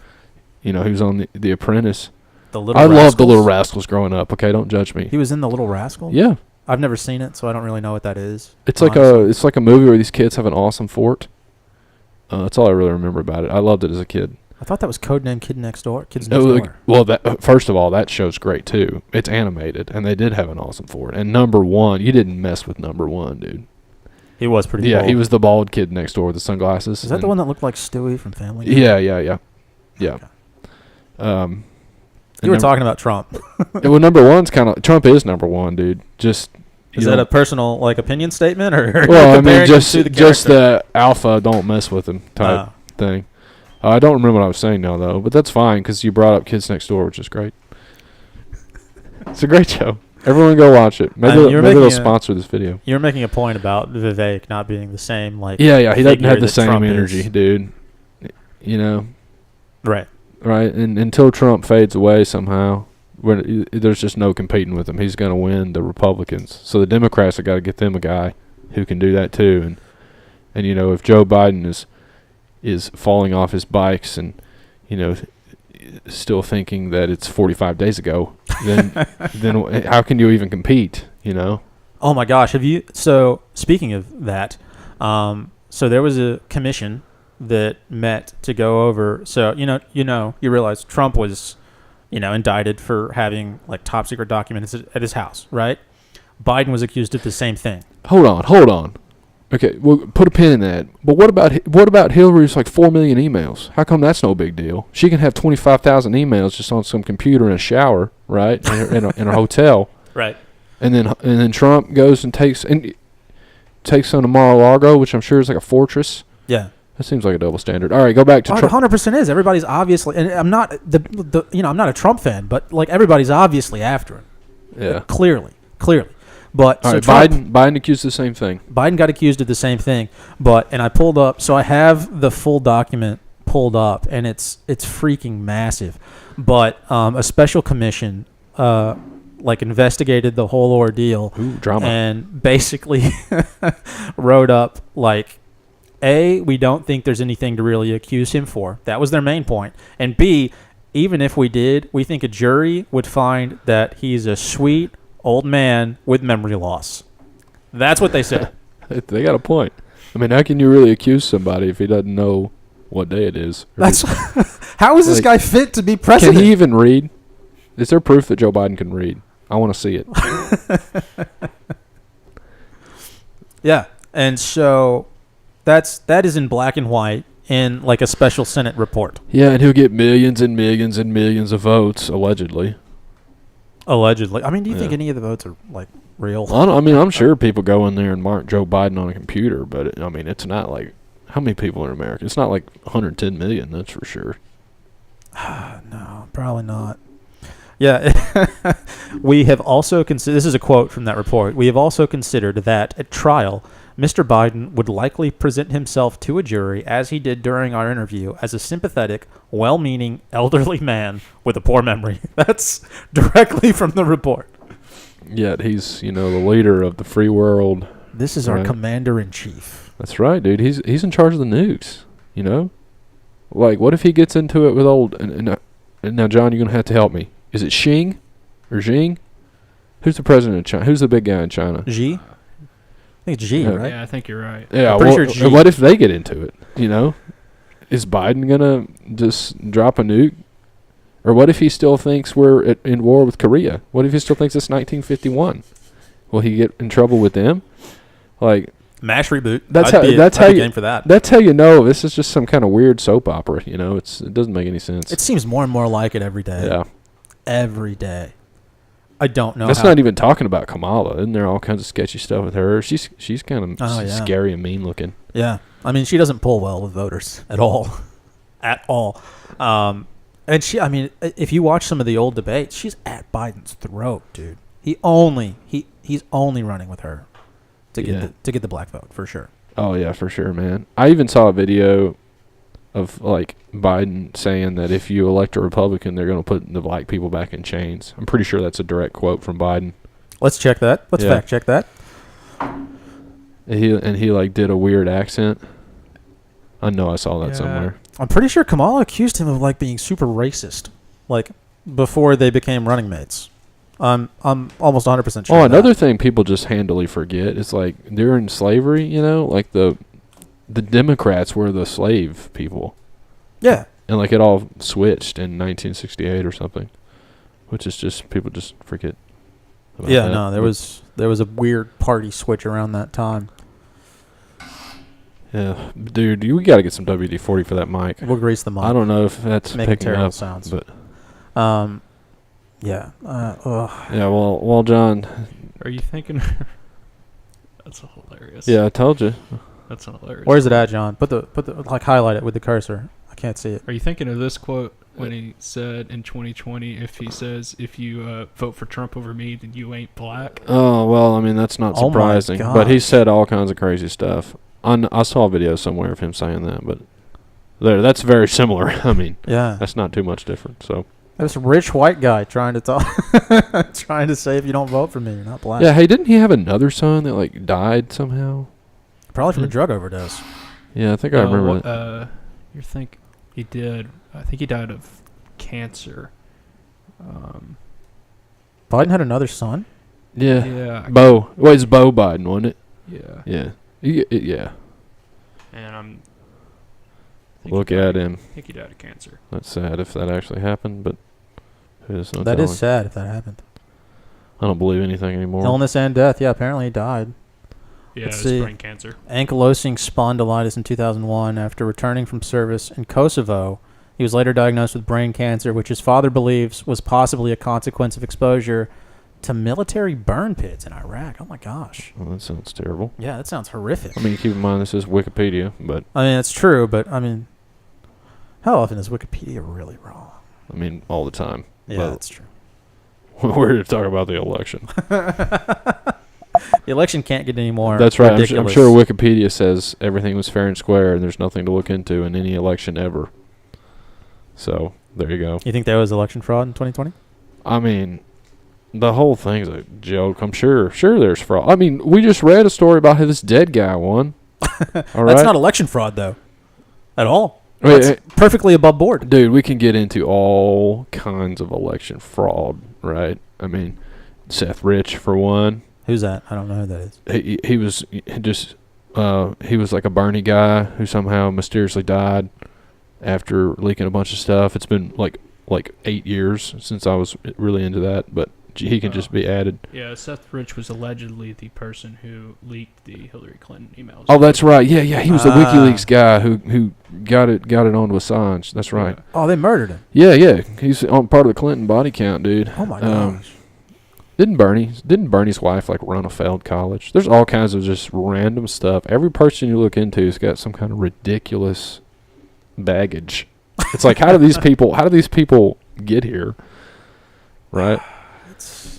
he was on the Apprentice. I loved the Little Rascals growing up. Okay, don't judge me. He was in the Little Rascals? Yeah. I've never seen it, so I don't really know what that is. It's like a movie where these kids have an awesome fort. That's all I really remember about it. I loved it as a kid. I thought that was codename Kids Next Door. Well, first of all, that show's great too. It's animated, and they did have an awesome fort. And number 1, you didn't mess with number 1, dude. He was pretty. Yeah, bald. he was the bald kid next door with the sunglasses. Is that the one that looked like Stewie from Family Guy? Yeah. Okay. You were talking about Trump. Well, number 1's kind of Trump is number 1, dude. Just is that a personal opinion statement, or? Well, I mean, just the alpha, don't mess with him type thing. I don't remember what I was saying now though, but that's fine because you brought up Kids Next Door, which is great. It's a great show. Everyone go watch it. Maybe they'll sponsor this video. You're making a point about Vivek not being the same Yeah, he doesn't have the same energy, dude. Right. Right, and until Trump fades away somehow, there's just no competing with him. He's going to win the Republicans. So the Democrats have got to get them a guy who can do that too. And if Joe Biden is falling off his bikes and still thinking that it's 45 days ago, then how can you even compete? Oh my gosh! So speaking of that, so there was a commission that met to go over. So you realize Trump was, indicted for having like top secret documents at his house, right? Biden was accused of the same thing. Hold on. Okay, well, put a pin in that. But what about Hillary's 4 million emails? How come that's no big deal? She can have 25,000 emails just on some computer in a shower, right? in a hotel, right? And then Trump goes and takes them to Mar-a-Lago, which I'm sure is like a fortress. Yeah. That seems like a double standard. All right, go back to Trump. 100% is. Everybody's obviously, and I'm not I'm not a Trump fan, but everybody's obviously after him. Yeah. Clearly. But all right, Biden accused of the same thing. Biden got accused of the same thing, and I pulled up. So I have the full document pulled up, and it's freaking massive. But a special commission investigated the whole ordeal. Ooh, drama. And basically wrote up A, we don't think there's anything to really accuse him for. That was their main point. And B, even if we did, we think a jury would find that he's a sweet old man with memory loss. That's what they said. They got a point. I mean, how can you really accuse somebody if he doesn't know what day it is? That's how is this Like, guy fit to be Can president? he even read? Is there proof that Joe Biden can read? I want to see it. Yeah, and so that is in black and white in like a special Senate report. Yeah, and he'll get millions and millions and millions of votes, allegedly. Allegedly. I mean, do you think Yeah. any of the votes are like real? I mean, I'm sure people go in there and mark Joe Biden on a computer, but I mean, it's not like, how many people are in America? It's not like 110 million, that's for sure. No, probably not. Yeah, we have also considered, this is a quote from that report, we have also considered that at trial, Mr. Biden would likely present himself to a jury, as he did during our interview, as a sympathetic, well-meaning, elderly man with a poor memory. That's directly from the report. Yet he's, the leader of the free world. This is our Right. commander-in-chief. That's right, dude. He's in charge of the nukes, Like, what if he gets into it with old... And now, John, you're going to have to help me. Is it Xing or Jing? Who's the president of China? Who's the big guy in China? Xi? I think it's Xi, Yeah. right? Yeah, I think you're right. Yeah, I'm pretty sure Xi. what if they get into it, Is Biden going to just drop a nuke? Or what if he still thinks we're in war with Korea? What if he still thinks it's 1951? Will he get in trouble with them? Like... MASH reboot. That's I'd how be you game for that. That's how you know this is just some kind of weird soap opera. It doesn't make any sense. It seems more and more like it every day. Yeah, Every day. I don't know. that's how not even talking about Kamala. Isn't there all kinds of sketchy stuff with her? She's kind of Oh, yeah. scary and mean looking. Yeah, I mean, she doesn't pull well with voters at all, at all. And she, I mean, if you watch some of the old debates, she's at Biden's throat, dude. He's only running with her to get the black vote for sure. Oh yeah, for sure, man. I even saw a video of like Biden saying that if you elect a Republican, they're going to put the black people back in chains. I'm pretty sure that's a direct quote from Biden. Let's check that. Let's Yeah. fact check that. He like did a weird accent. I know I saw that Yeah. somewhere. I'm pretty sure Kamala accused him of like being super racist, like before they became running mates. I'm almost 100% sure. Oh, of another that. thing people just handily forget is like during slavery, like the Democrats were the slave people, Yeah, and like it all switched in 1968 or something, which is just people just forget. About yeah. that. No, there was a weird party switch around that time. Yeah, dude, we got to get some WD-40 for that mic. We'll grease the mic. I don't know if that's Making picking terrible up, sounds. but Yeah. yeah. Well, John. Are you thinking? That's hilarious. Yeah, I told you. That's hilarious. Where's it at, John? Put the like highlight it with the cursor. I can't see it. Are you thinking of this quote when he said in 2020, if you vote for Trump over me, then you ain't black? Oh well, I mean that's not Oh my surprising, but he gosh. said all kinds of crazy stuff. I saw a video somewhere of him saying that, but that's very similar. I mean, Yeah. that's not too much different. So This rich white guy trying to talk, trying to say if you don't vote for me, you're not black. yeah, hey, didn't he have another son that like died somehow? Probably from a drug overdose. Yeah, I think I remember that. You think he did? I think he died of cancer. Biden had another son. Yeah, Yeah. Bo. Well, it's Bo Biden, wasn't it? Yeah. Yeah, yeah. And Look at him. I think he died of cancer. That's sad if that actually happened, but there's no That telling. is sad if that happened. I don't believe anything anymore. Illness and death. Yeah, apparently he died. Yeah, Let's it was see. brain cancer. Ankylosing spondylitis in 2001. After returning from service in Kosovo, he was later diagnosed with brain cancer, which his father believes was possibly a consequence of exposure to military burn pits in Iraq. Oh my gosh. Well, that sounds terrible. Yeah, that sounds horrific. I mean, keep in mind this is Wikipedia, but I mean, it's true, but I mean, how often is Wikipedia really wrong? I mean all the time. Yeah, But that's true. we're here to talk about the election. The election can't get any more That's right. I'm ridiculous. sure Wikipedia says everything was fair and square, and there's nothing to look into in any election ever. So there you go. You think there was election fraud in 2020? I mean, the whole thing's a joke. I'm sure there's fraud. I mean, we just read a story about how this dead guy won. All right, That's not election fraud, though, at all. Wait, That's perfectly above board. dude. We can get into all kinds of election fraud, right? I mean, Seth Rich for one. Who's that? I don't know who that is. He was just he was like a Bernie guy who somehow mysteriously died after leaking a bunch of stuff. It's been like 8 years since I was really into that, but he can just be added. Yeah, Seth Rich was allegedly the person who leaked the Hillary Clinton emails. Oh, that's right. Yeah, he was the WikiLeaks guy who got it onto Assange. That's right. Oh, they murdered him. Yeah. He's on part of the Clinton body count, dude. Oh my gosh. Didn't Bernie's wife like run a failed college? There's all kinds of just random stuff. Every person you look into has got some kind of ridiculous baggage. It's like, how do these people get here? Right?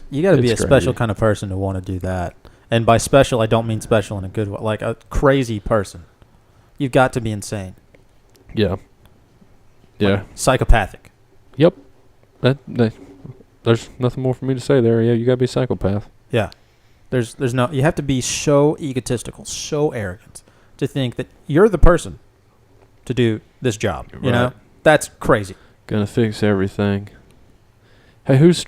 You got to be a It's special crazy. kind of person to want to do that. And by special, I don't mean special in a good way. Like a crazy person. You've got to be insane. Yeah. Yeah. Psychopathic. Yep. That there's nothing more for me to say there. Yeah, you gotta be a psychopath. Yeah. There's no. You have to be so egotistical, so arrogant to think that you're the person to do this job. You know, Right. that's crazy. Gonna fix everything. Hey, who's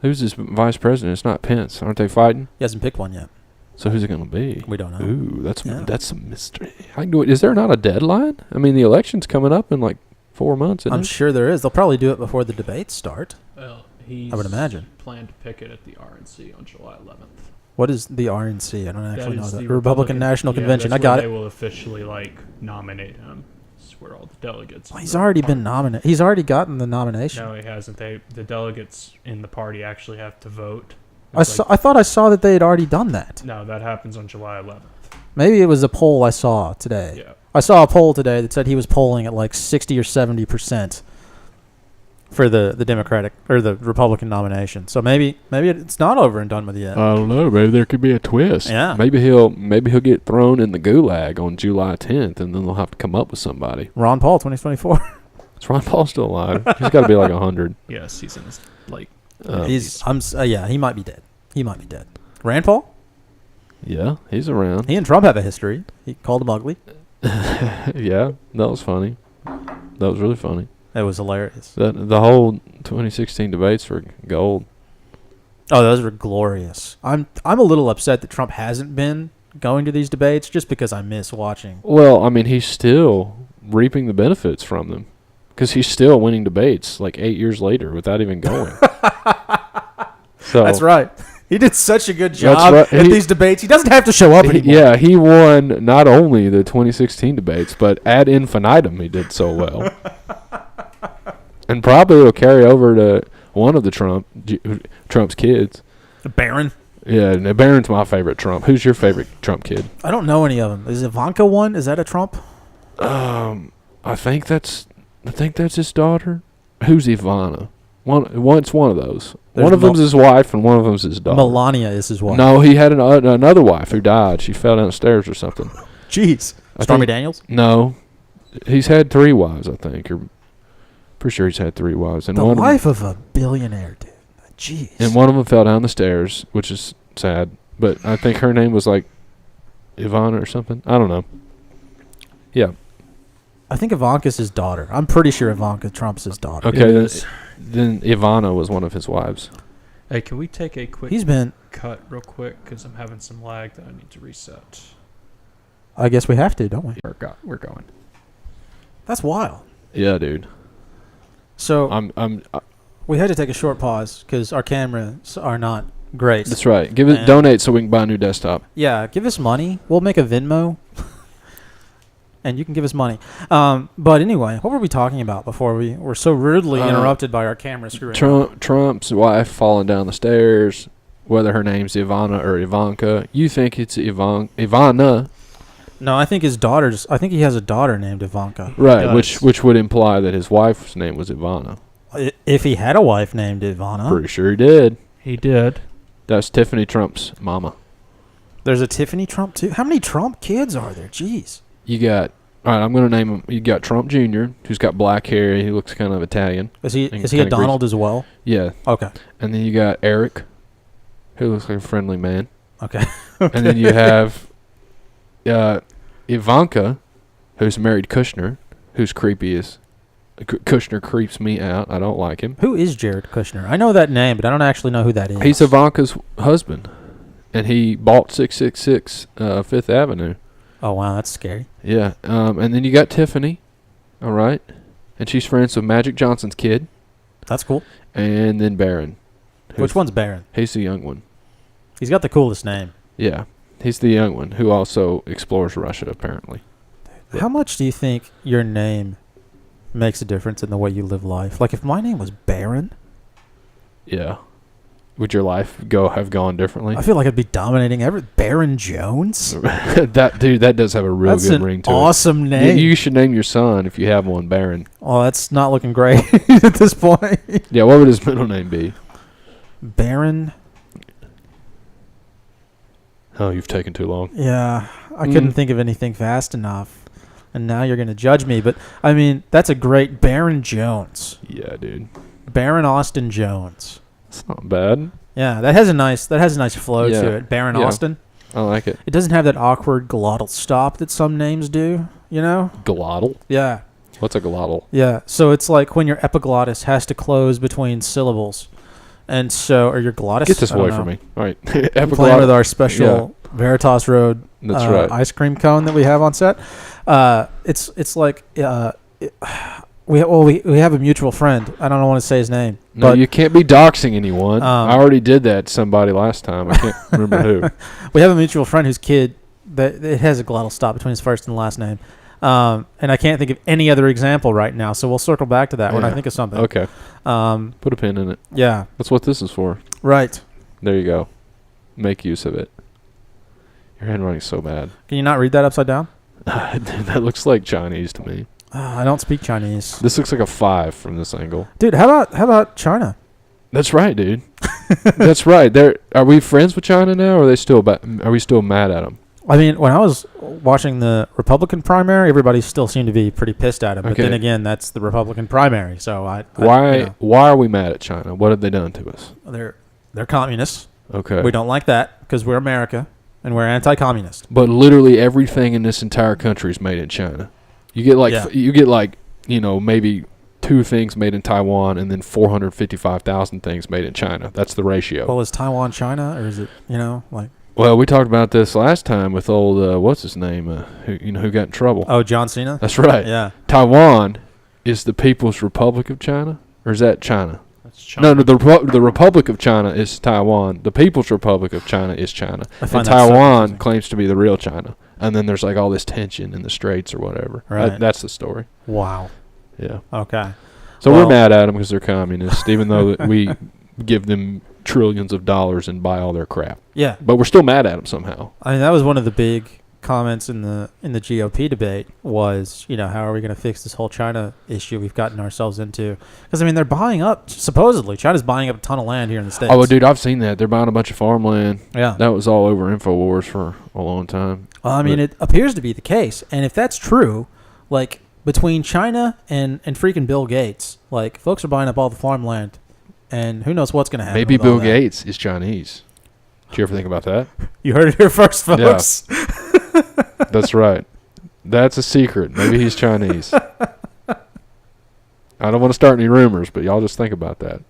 his vice president? It's not Pence. Aren't they fighting? He hasn't picked one yet. So who's it gonna be? We don't know. Ooh, that's Yeah. a mystery. Is there not a deadline? I mean, the election's coming up in like 4 months. Isn't I'm it? sure there is. They'll probably do it before the debates start. Well, he's I would imagine. planned to pick it at the RNC on July 11th. What is the RNC? I don't actually know is that. the Republican National Convention. I That's got where it. They will officially nominate him. It's where all the delegates. Well, he's already been nominated. He's already gotten the nomination. No, he hasn't. The delegates in the party actually have to vote. I thought I saw that they had already done that. No, that happens on July 11th. Maybe it was a poll I saw today. Yeah. I saw a poll today that said he was polling at like 60 or 70% for the Democratic or the Republican nomination. So maybe it's not over and done with yet. I don't know. Maybe there could be a twist. Yeah. Maybe he'll get thrown in the gulag on July 10th, and then they'll have to come up with somebody. Ron Paul 2024. Is Ron Paul still alive? He's got to be like 100. Yes, he's in his he might be dead. He might be dead. Rand Paul? Yeah, he's around. He and Trump have a history. He called him ugly. Yeah, that was funny. That was really funny. It was hilarious. The whole 2016 debates were gold. Oh, those were glorious. I'm a little upset that Trump hasn't been going to these debates just because I miss watching. Well, I mean, he's still reaping the benefits from them because he's still winning debates like 8 years later without even going. So That's right. He did such a good job right. at these debates. He doesn't have to show up anymore. Yeah, he won not only the 2016 debates, but ad infinitum he did so well. And probably it'll carry over to one of the Trump's kids. Barron. Yeah, and Barron's my favorite Trump. Who's your favorite Trump kid? I don't know any of them. Is Ivanka one? Is that a Trump? I think that's his daughter. Who's Ivana? It's one of those. There's one of them's his wife, and one of them's his daughter. Melania is his wife. No, he had another wife who died. She fell down the stairs or something. Jeez. I Stormy think- Daniels? No, he's had 3 wives, I think. Or pretty sure he's had 3 wives. And The one wife of a billionaire, dude. Jeez. and one of them fell down the stairs, which is sad. But I think her name was like Ivana or something. I don't know. Yeah. I think Ivanka's his daughter. I'm pretty sure Ivanka Trump's his daughter. Okay. Then Ivana was one of his wives. Hey, can we take a quick He's been... cut real quick because I'm having some lag that I need to reset. I guess we have to, don't we? We're going. That's wild. Yeah, dude. So we had to take a short pause because our cameras are not great. That's right. And- Donate so we can buy a new desktop. Yeah, give us money. We'll make a Venmo. And you can give us money. But anyway, what were we talking about before we were so rudely interrupted by our camera screwing up? Trump's wife falling down the stairs, whether her name's Ivana or Ivanka. You think it's Ivana. No, I think his daughter's... I think he has a daughter named Ivanka. Right, which would imply that his wife's name was Ivana. If he had a wife named Ivana. Pretty sure he did. He did. That's Tiffany Trump's mama. There's a Tiffany Trump, too. How many Trump kids are there? Jeez. You got... All right, I'm going to name him. You got Trump Jr., who's got black hair. He looks kind of Italian. Is he And a kinda Donald as well? Yeah. Okay. And then you got Eric, who looks like a friendly man. Okay. And then you have Ivanka, who's married Kushner, who's creepy as... Kushner creeps me out. I don't like him. Who is Jared Kushner? I know that name, but I don't actually know who that is. He's Ivanka's husband. and he bought 666 Fifth Avenue. Oh, wow, that's scary. Yeah. And then you got Tiffany, all right, and she's friends with Magic Johnson's kid. That's cool. And then Barron. Which one's Barron? He's the young one. He's got the coolest name. Yeah. He's the young one who also explores Russia, apparently. How much do you think your name makes a difference in the way you live life? Like, if my name was Barron, Yeah. Would your life have gone differently? I feel like I'd be dominating Baron Jones? that does have a real That's good an ring to it. awesome You, name. you should name your son, if you have one, Barron. Oh, that's not looking great at this point. Yeah, what would his middle name be? Baron? Oh, you've taken too long. Yeah, I couldn't think of anything fast enough. And now you're going to judge me. But, I mean, that's a great Baron Jones. Yeah, dude. Baron Austin Jones. That's not bad. Yeah, that has a nice flow Yeah. to it. Baron Yeah. Austin. I like it. It doesn't have that awkward glottal stop that some names do, you know? Glottal? Yeah. What's a glottal? Yeah. So it's like when your epiglottis has to close between syllables. And so, or your glottis. Get this I don't away know. from me. All right. I'm playing with our special Veritas Road That's right. ice cream cone that we have on set. It's like we have a mutual friend. I don't want to say his name. No, but you can't be doxing anyone. I already did that to somebody last time. I can't remember who. we have a mutual friend whose kid that it has a glottal stop between his first and last name. And I can't think of any other example right now, so we'll circle back to that when I think of something. Okay. Put a pin in it. Yeah. That's what this is for. Right. There you go. Make use of it. Your handwriting's so bad. Can you not read that upside down? That looks like Chinese to me. I don't speak Chinese. This looks like a 5 from this angle. Dude, how about China? That's right, dude. That's right. Are we friends with China now, or are we still mad at them? I mean, when I was watching the Republican primary, everybody still seemed to be pretty pissed at him. But then again, that's the Republican primary, so why are we mad at China? What have they done to us? They're communists. Okay. We don't like that because we're America and we're anti-communist. But literally everything in this entire country is made in China. You get like maybe 2 things made in Taiwan and then 455,000 things made in China. That's the ratio. Well, is Taiwan China, or is it like? Well, we talked about this last time with old what's his name who got in trouble. Oh, John Cena. That's right. Yeah. Taiwan is the People's Republic of China, or is that China? That's China. No, the Republic of China is Taiwan. The People's Republic of China is China. And Taiwan claims to be the real China. And then there's like all this tension in the straits or whatever. Right. That's the story. Wow. Yeah. Okay. So we're mad at them because they're communists, even though we give them trillions of dollars and buy all their crap. Yeah. But we're still mad at them somehow. I mean, that was one of the big comments in the GOP debate was, how are we going to fix this whole China issue we've gotten ourselves into? Because, I mean, they're buying up, supposedly, China's buying up a ton of land here in the States. Oh, dude, I've seen that. They're buying a bunch of farmland. Yeah. That was all over InfoWars for a long time. I mean, it appears to be the case. And if that's true, like, between China and freaking Bill Gates, like, folks are buying up all the farmland, and who knows what's going to happen. Maybe Bill Gates is Chinese. Did you ever think about that? You heard it here first, folks. Yeah. That's right. That's a secret. Maybe he's Chinese. I don't want to start any rumors, but y'all just think about that.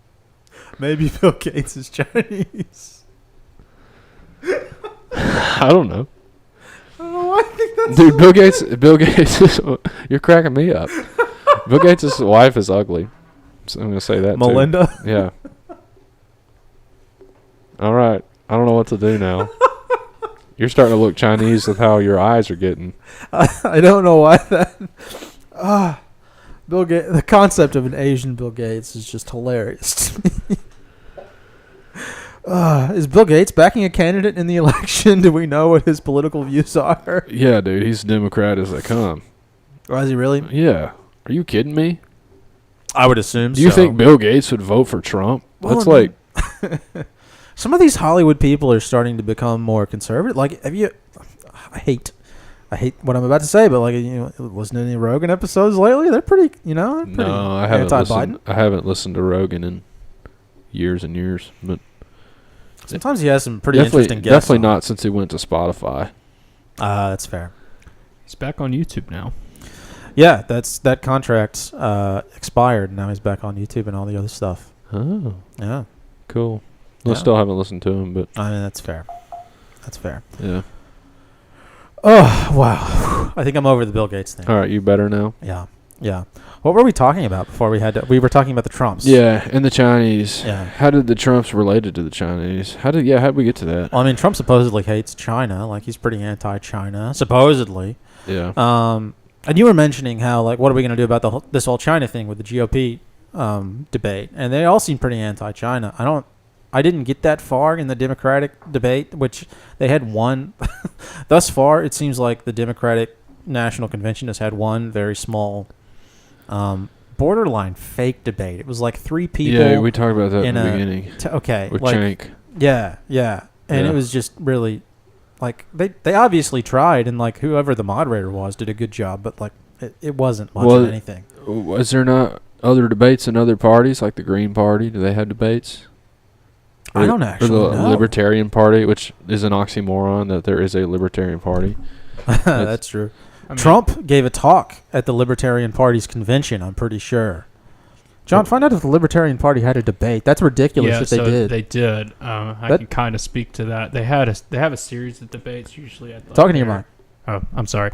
Maybe Bill Gates is Chinese. I don't know. I don't know why I think that's... Dude, Bill Gates is... You're cracking me up. Bill Gates' wife is ugly. So I'm going to say that, Melinda? too. Yeah. All right. I don't know what to do now. You're starting to look Chinese with how your eyes are getting. I don't know why that... Bill Gates, the concept of an Asian Bill Gates is just hilarious to me. Is Bill Gates backing a candidate in the election? Do we know what his political views are? Yeah, dude. He's Democrat as they come. Or is he really? Yeah. Are you kidding me? I would assume so. Do you think Bill Gates would vote for Trump? Well, That's like... Some of these Hollywood people are starting to become more conservative. Like, have you... I hate what I'm about to say, but listen to any Rogan episodes lately? They're pretty, No, I haven't anti-Biden. I haven't listened to Rogan in years and years, but sometimes he has some pretty interesting guests. Definitely not since he went to Spotify. That's fair. He's back on YouTube now. Yeah, that contract expired. Now he's back on YouTube and all the other stuff. Oh, Yeah, cool. I still haven't listened to him, but I mean that's fair. That's fair. Yeah. Oh, wow. I think I'm over the Bill Gates thing. All right, you better now. Yeah. Yeah. What were we talking about before we had to? We were talking about the Trumps. Yeah, and the Chinese. Yeah. How did the Trumps related to the Chinese? How did we get to that? Well, I mean, Trump supposedly hates China. Like, he's pretty anti-China, supposedly. Yeah. And you were mentioning how, like, what are we going to do about this whole China thing with the GOP debate? And they all seem pretty anti-China. I didn't get that far in the Democratic debate, which they had one. Thus far, it seems like the Democratic National Convention has had one very small, borderline fake debate. It was like 3 people. Yeah, we talked about that in the beginning. Okay. With like, Cenk. Yeah. And Yeah. it was just really, like, they obviously tried, and, like, whoever the moderator was did a good job, but, like, it wasn't much of anything. Was there not other debates in other parties, like the Green Party? Do they have debates? I don't actually Or the know. Libertarian Party, which is an oxymoron that there is a Libertarian Party. That's true. I mean, Trump gave a talk at the Libertarian Party's convention, I'm pretty sure. John, find out if the Libertarian Party had a debate. That's ridiculous yeah, if they so did. they did. I can kind of speak to that. They have a series of debates usually at Talking to your mic. Oh, I'm sorry.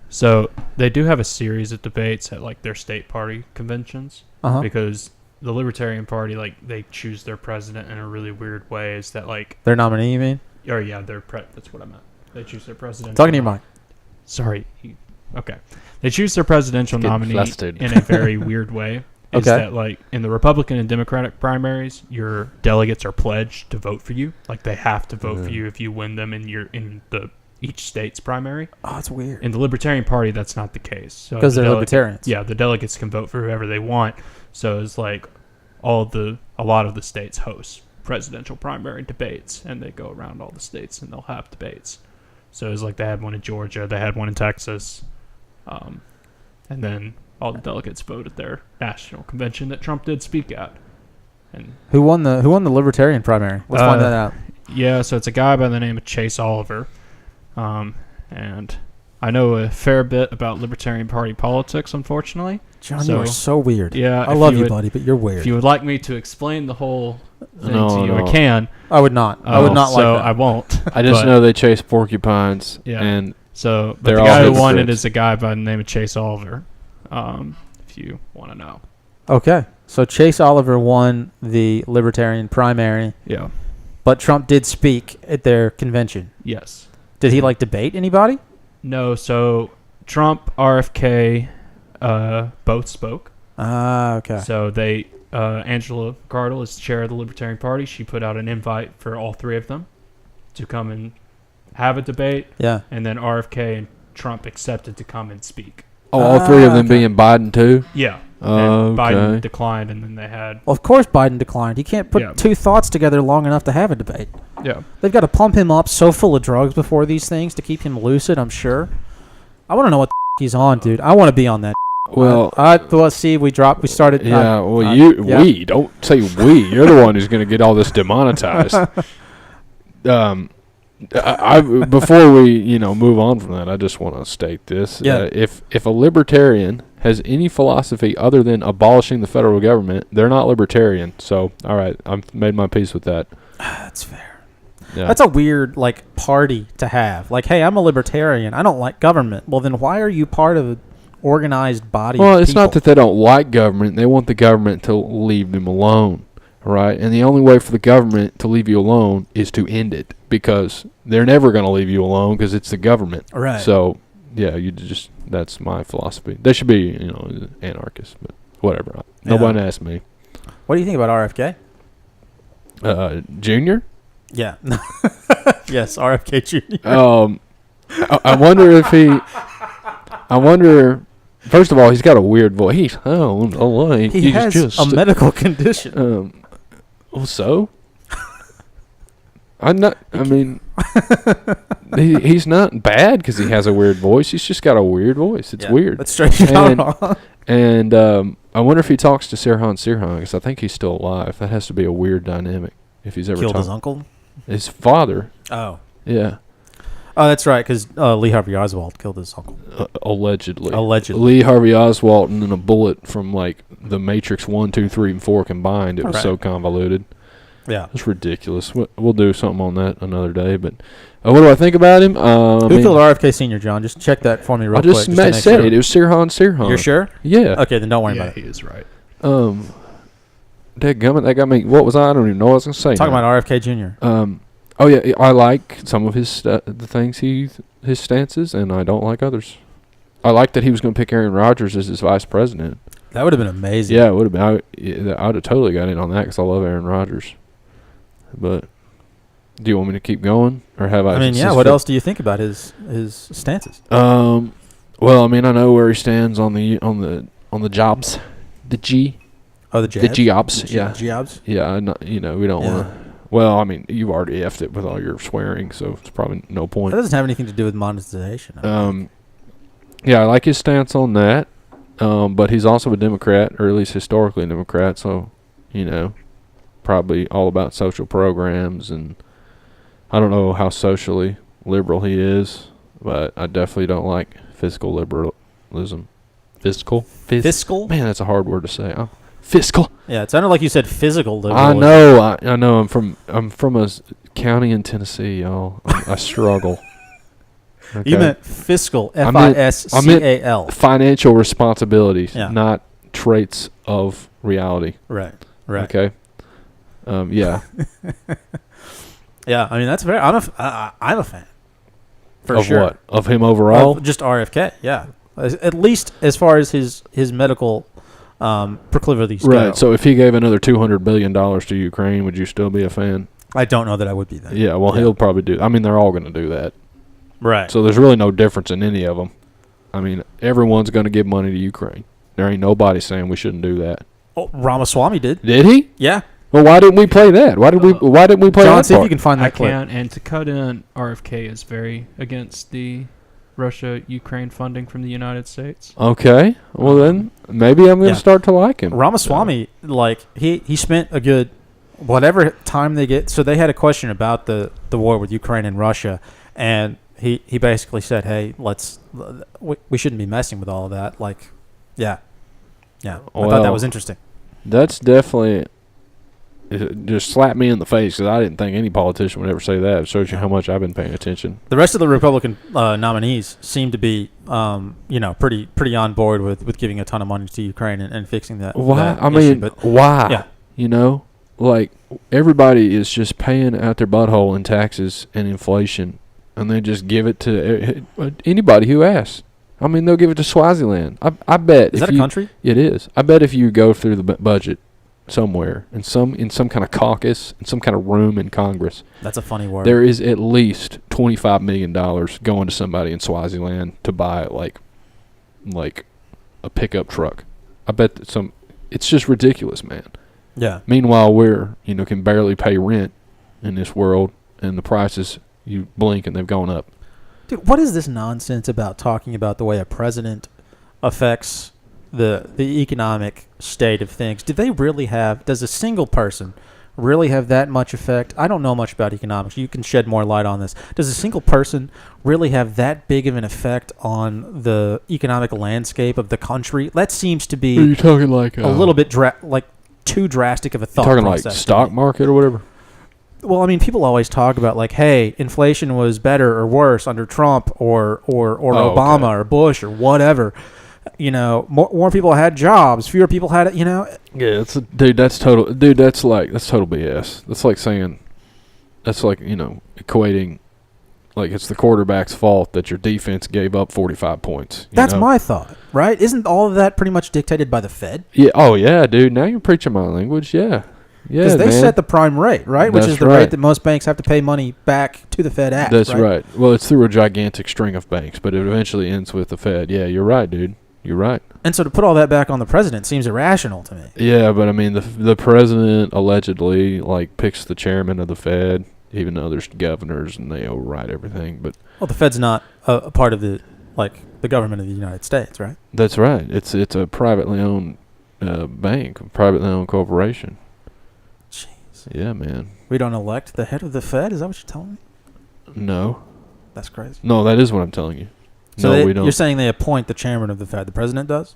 So they do have a series of debates at like their state party conventions Uh-huh. because the Libertarian Party, like, they choose their president in a really weird way. Is that like Their nominee, you mean? or yeah, that's what I meant. They choose their president. Talking to your mic. Sorry. Okay. They choose their presidential Getting nominee flustered. in a very weird way. Is Okay. that, like, in the Republican and Democratic primaries, your delegates are pledged to vote for you. Like, they have to vote for you if you win them in each state's primary. Oh, that's weird. In the Libertarian Party, that's not the case. So Because the they're libertarians. Yeah, the delegates can vote for whoever they want. So it's like a lot of the states host presidential primary debates, and they go around all the states and they'll have debates. So it's like they had one in Georgia, they had one in Texas, and then all the delegates vote at their national convention that Trump did speak at. And Who won the Libertarian primary? Let's find that out. yeah, so it's a guy by the name of Chase Oliver, and I know a fair bit about Libertarian Party politics, unfortunately. John, so- you are so weird. Yeah, I if love you you, would- buddy, but you're weird. If you would like me to explain the whole thing No, to you, no. I can. I would not. I would not like so that. I won't. I just But- know they chase porcupines, Yeah. and So, but They're the all guy who won it hypocrites. is a guy by the name of Chase Oliver. If you want to know. Okay. So Chase Oliver won the Libertarian primary, Yeah. but Trump did speak at their convention. Yes. Did he, like, debate anybody? No. So Trump, RFK, both spoke. Ah, okay. So they, Angela Cardle is chair of the Libertarian Party. She put out an invite for all three of them to come and have a debate, Yeah. and then RFK and Trump accepted to come and speak. all three of them okay. being Biden too. Yeah. Oh, And Biden okay. declined, and then they had. Well, of course Biden declined. He can't put Yeah. two thoughts together long enough to have a debate. Yeah. They've got to pump him up so full of drugs before these things to keep him lucid, I'm sure. I want to know what the he's on, dude. I want to be on that. Well, Well, see, we started. yeah. Well, yeah. we don't say we. You're the one who's going to get all this demonetized. I before we move on from that, I just want to state this: Yeah. if a libertarian has any philosophy other than abolishing the federal government, they're not libertarian. So, all right, I've made my peace with that. That's fair. Yeah. That's a weird, like, party to have. Like, hey, I'm a libertarian. I don't like government. Well, then why are you part of an organized body Well, of it's not people? that they don't like government; they want the government to leave them alone. Right, and the only way for the government to leave you alone is to end it, because they're never going to leave you alone because it's the government. Right. So, yeah, that's my philosophy. They should be, anarchists, but whatever. Nobody asked me. What do you think about RFK? Junior? Yeah. Yes, RFK Jr. I wonder if I wonder. First of all, he's got a weird voice. He He has just a medical condition. Well, so I'm not. I mean, he's not bad because he has a weird voice. He's just got a weird voice. It's Yeah, weird. Let's straighten it out. And I wonder if he talks to Sirhan because I think he's still alive. That has to be a weird dynamic if he's ever Killed his talked. uncle? His father. Oh. Yeah. Oh, that's right, because Lee Harvey Oswald killed his uncle. Allegedly. Allegedly. Lee Harvey Oswald and then a bullet from like the Matrix 1, 2, 3, and 4 combined. It was Right. so convoluted. Yeah. It's ridiculous. We'll do something on that another day. But what do I think about him? Who killed RFK Sr., John? Just check that for me real quick. I just said it. It was Sirhan. You're sure? Yeah. Okay, then don't worry about he it. is right. Dadgummit, that got me. What was I? I don't even know what I was going to say. Talking about RFK Jr. Oh yeah, I like some of his the things his stances, and I don't like others. I like that he was going to pick Aaron Rodgers as his vice president. That would have been amazing. Yeah, it would have been. I would have totally got in on that because I love Aaron Rodgers. But do you want me to keep going, or have I? I mean, yeah. What else do you think about his stances? Well, I mean, I know where he stands on the jobs, the G. Oh, the jabs? The jobs. Yeah. Jobs. Yeah, we don't want to. Well, I mean, you've already effed it with all your swearing, so it's probably no point. That doesn't have anything to do with monetization. Yeah, I like his stance on that. But he's also a Democrat, or at least historically a Democrat, so, probably all about social programs, and I don't know how socially liberal he is, but I definitely don't like fiscal liberalism. Fiscal? Man, that's a hard word to say. Fiscal. Yeah, it sounded like you said physical I liberalism. know. I know. I'm from a county in Tennessee, y'all. I struggle. Okay. You meant fiscal, Fiscal. Financial responsibilities, Yeah. not traits of reality. Right. Okay. Yeah. Yeah, I mean, that's very. I'm a fan. For of sure. what? Of him overall? Of just RFK, yeah. At least as far as his medical proclivities go. Right. So if he gave another $200 billion to Ukraine, would you still be a fan? I don't know that I would be then. Yeah. Well, he'll probably do. I mean, they're all going to do that. Right. So there's really no difference in any of them. I mean, everyone's going to give money to Ukraine. There ain't nobody saying we shouldn't do that. Oh, Ramaswamy did. Did he? Yeah. Well, why didn't we play that? Why didn't we play John, that see if part? you can find that I clip. can, and to cut in, RFK is very against the Russia-Ukraine funding from the United States. Okay. Well, then maybe I'm going to start to like him. Ramaswamy, he spent a good whatever time they get. So they had a question about the war with Ukraine and Russia, and he basically said, "Hey, we shouldn't be messing with all of that." I thought that was interesting. That's definitely just slapped me in the face because I didn't think any politician would ever say that. It shows you how much I've been paying attention. The rest of the Republican nominees seem to be, pretty on board with giving a ton of money to Ukraine and fixing that. Why? That I issue, mean, but why? Yeah. Everybody is just paying out their butthole in taxes and inflation, and they just give it to anybody who asks. I mean, they'll give it to Swaziland. I bet. Is that a country? It is. I bet if you go through the budget somewhere in some kind of caucus, in some kind of room in Congress, That's a funny word. there is at least $25 million going to somebody in Swaziland to buy like a pickup truck. I bet that it's just ridiculous, man. Yeah. Meanwhile, we're can barely pay rent in this world, and the prices, you blink and they've gone up. Dude, what is this nonsense about talking about the way a president affects the economic state of things? Does a single person really have that much effect? I don't know much about economics. You can shed more light on this. Does a single person really have that big of an effect on the economic landscape of the country? That seems to be Are you talking like a little bit too drastic of a thought talking like process. stock market or whatever? Well, I mean, people always talk about hey, inflation was better or worse under Trump or Obama or Bush or whatever. More people had jobs, fewer people had it. Yeah, that's total BS. That's like saying, equating, like it's the quarterback's fault that your defense gave up 45 points. That's my thought, right? Isn't all of that pretty much dictated by the Fed? Yeah. Oh yeah, dude. Now you're preaching my language. Yeah. Yeah, because they set the prime rate, right? Which is the right. rate that most banks have to pay money back to the Fed at. That's right. Well, it's through a gigantic string of banks, but it eventually ends with the Fed. Yeah, you're right, dude. You're right. And so to put all that back on the president seems irrational to me. Yeah, but I mean, the president allegedly picks the chairman of the Fed, even though there's governors and they override everything. But the Fed's not a part of the government of the United States, right? That's right. It's a privately owned bank, a privately owned corporation. Yeah, man. We don't elect the head of the Fed? Is that what you're telling me? No. That's crazy. No, that is what I'm telling you. So no, we don't. You're saying they appoint the chairman of the Fed. The president does?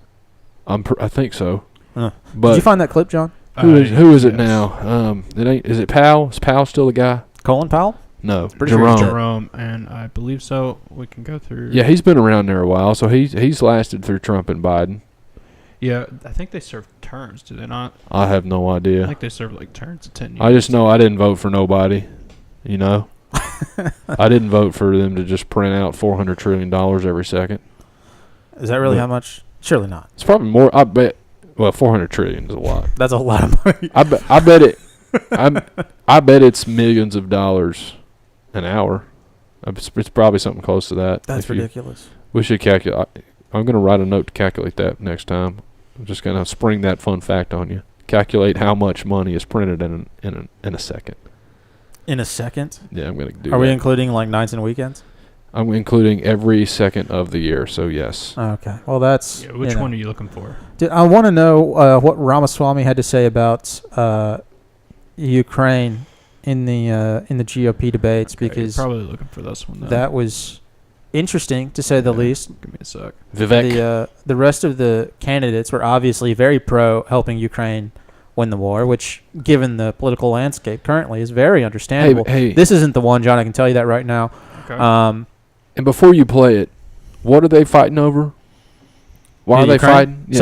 I think so. But did you find that clip, John? Who is it now? It ain't. Is it Powell? Is Powell still the guy? Colin Powell? No, Pretty sure he's Jerome, and I believe so. We can go through. Yeah, he's been around there a while, so he's lasted through Trump and Biden. Yeah, I think they serve terms, do they not? I have no I idea. think they serve like terms of 10 years. I just know I didn't vote for nobody. You know, I didn't vote for them to just print out $400 trillion every second. Is that really how much? Surely not. It's probably more. I bet. Well, 400 trillion is a lot. That's a lot of money. I bet it. I bet it's millions of dollars an hour. It's probably something close to that. That's ridiculous. We should calculate. I'm going to write a note to calculate that next time. I'm just going to spring that fun fact on you. Calculate how much money is printed in a second. In a second? Yeah, I'm going to do Are that. we including like nights and weekends? I'm including every second of the year, so yes. Okay. Well, that's... Yeah, which one are you looking for? I want to know what Ramaswamy had to say about Ukraine in the GOP debates, Okay, because you're probably looking for this one, though. that was interesting, to say the least. Give me a sec. Vivek. The rest of the candidates were obviously very pro helping Ukraine win the war, which, given the political landscape currently, is very understandable. Hey. This isn't the one, John. I can tell you that right now. Okay. And before you play it, what are they fighting over? Why are they Ukraine? fighting? Yeah.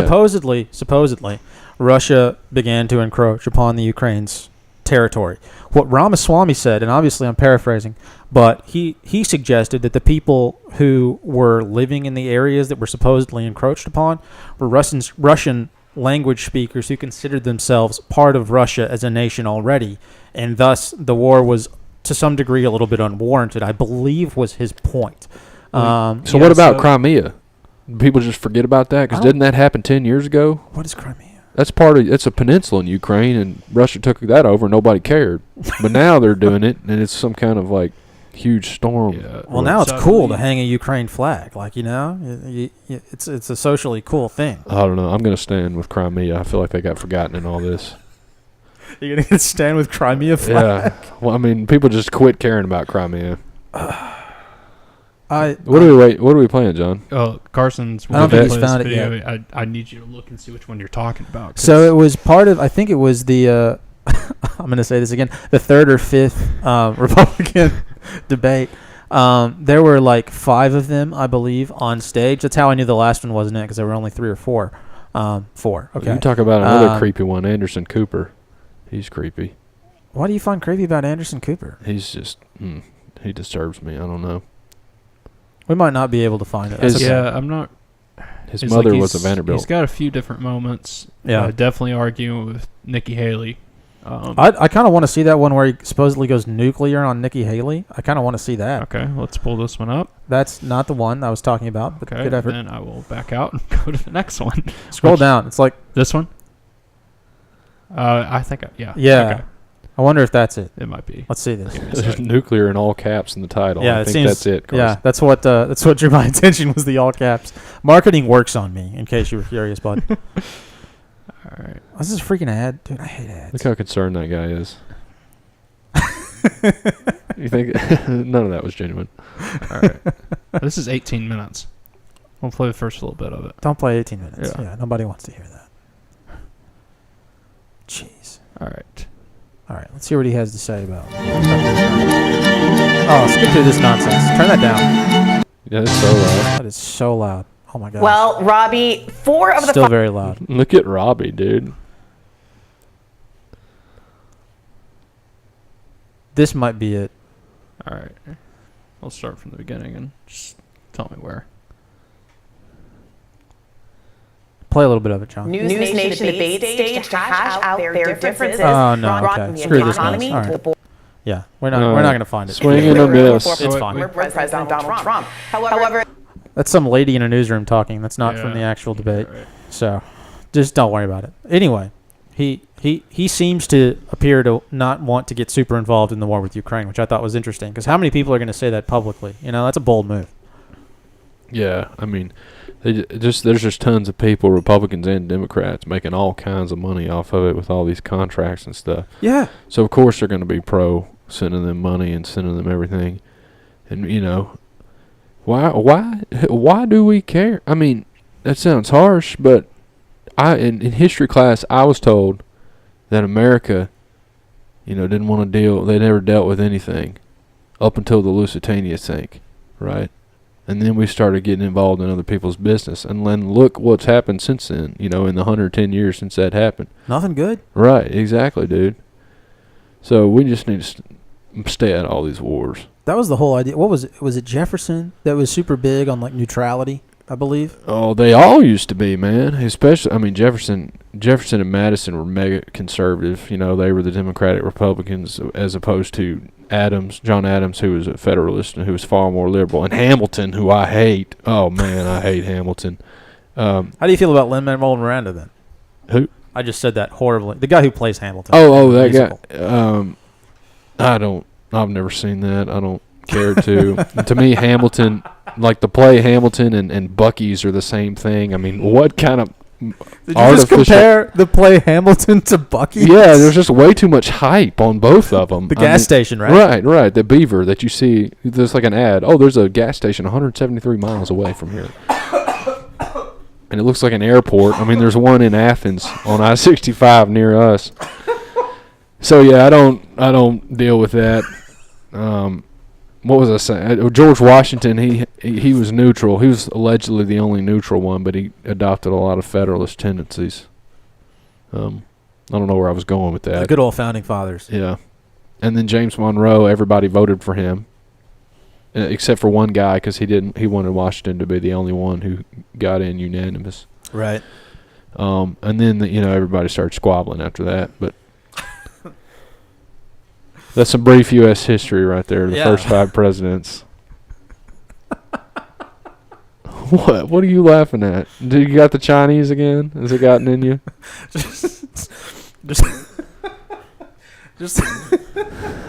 Supposedly, Russia began to encroach upon the Ukraine's territory. What Ramaswamy said, and obviously I'm paraphrasing, but he suggested that the people who were living in the areas that were supposedly encroached upon were Russian language speakers who considered themselves part of Russia as a nation already, and thus the war was to some degree a little bit unwarranted, I believe was his point. So what about Crimea? People just forget about that? Because didn't that happen 10 years ago? What is Crimea? It's a peninsula in Ukraine, and Russia took that over and nobody cared. But now they're doing it, and it's some kind of like huge storm. Yeah. Well, now it's cool to hang a Ukraine flag. Like, it's a socially cool thing. I don't know. I'm going to stand with Crimea. I feel like they got forgotten in all this. You're going to stand with Crimea flag? Yeah. Well, I mean, people just quit caring about Crimea. What are we playing, John? Oh, Carson's. I don't think he's play this found it video. yet. I need you to look and see which one you're talking about. So it was part of, I think it was the, I'm going to say this again, the third or fifth Republican debate. There were like 5 of them, I believe, on stage. That's how I knew the last one wasn't it, because there were only 3 or 4. 4, okay. You talk about another creepy one, Anderson Cooper. He's creepy. What do you find creepy about Anderson Cooper? He's just, he disturbs me. I don't know. We might not be able to find it. I'm not. His mother was a Vanderbilt. He's got a few different moments. Yeah. Definitely arguing with Nikki Haley. I kind of want to see that one where he supposedly goes nuclear on Nikki Haley. I kind of want to see that. Okay, let's pull this one up. That's not the one I was talking about, but Okay, good effort. then I will back out and go to the next one. Scroll down. It's like this one. I think, yeah. Yeah. Okay. I wonder if that's it. It might be. Let's see this. There's nuclear in all caps in the title. Yeah, I think that's it. Carson. Yeah, that's what drew my attention was the all caps. Marketing works on me, in case you were curious, bud. All right. This is a freaking ad, dude. I hate ads. Look how concerned that guy is. You think none of that was genuine? All right. This is 18 minutes. We'll play the first little bit of it. Don't play 18 minutes. Yeah. Yeah, nobody wants to hear that. Jeez. All right. All right, let's hear what he has to say about. Oh, skip through this nonsense. Turn that down. Yeah, it's so loud. That is so loud. Oh my god. Well, Robbie, 4 of the Still very loud. Look at Robbie, dude. This might be it. All right. I'll start from the beginning and just tell me where. Play a little bit of it, John. News Nation debate stage to hash out their differences. Oh no, brought okay. the Screw this economy nonsense. All to the right. board. Yeah, we're not going to find it. Swing and a miss. It's fine. Former President Donald Trump. However, That's some lady in a newsroom talking. That's not from the actual debate. Right. So, just don't worry about it. Anyway, he seems to appear to not want to get super involved in the war with Ukraine, which I thought was interesting. Because how many people are going to say that publicly? That's a bold move. Yeah, I mean, there's just tons of people, Republicans and Democrats, making all kinds of money off of it with all these contracts and stuff. Yeah. So of course they're going to be pro sending them money and sending them everything, and why do we care? I mean, that sounds harsh, but in history class I was told that America, didn't want to deal. They never dealt with anything up until the Lusitania sink, right? And then we started getting involved in other people's business. And then look what's happened since then, in the 110 years since that happened. Nothing good. Right, exactly, dude. So we just need to stay out of all these wars. That was the whole idea. What was it? Was it Jefferson that was super big on like neutrality, I believe? Oh, they all used to be, man. Especially, Jefferson and Madison were mega conservative. They were the Democratic Republicans as opposed to John Adams, who was a Federalist and who was far more liberal. And Hamilton, who I hate. Oh, man, I hate Hamilton. How do you feel about Lin-Manuel Miranda then? Who? I just said that horribly. The guy who plays Hamilton. Oh, that guy. I've never seen that. I don't care to. To me, Hamilton, like the play Hamilton and Buc-ee's are the same thing. What kind of Did you just compare the play Hamilton to Buc-ee's? Yeah, there's just way too much hype on both of them. The gas station, right? Right. The Beaver that you see, there's like an ad. Oh, there's a gas station 173 miles away from here. And it looks like an airport. There's one in Athens on I-65 near us. So yeah, I don't deal with that. What was I saying? George Washington, he was neutral. He was allegedly the only neutral one, but he adopted a lot of Federalist tendencies. I don't know where I was going with that. The good old founding fathers. Yeah. And then James Monroe, everybody voted for him, except for one guy because he wanted Washington to be the only one who got in unanimous. Right. And then everybody started squabbling after that, but. That's some brief U.S. history right there. The first 5 presidents. What? What are you laughing at? Do you got the Chinese again? Has it gotten in you? just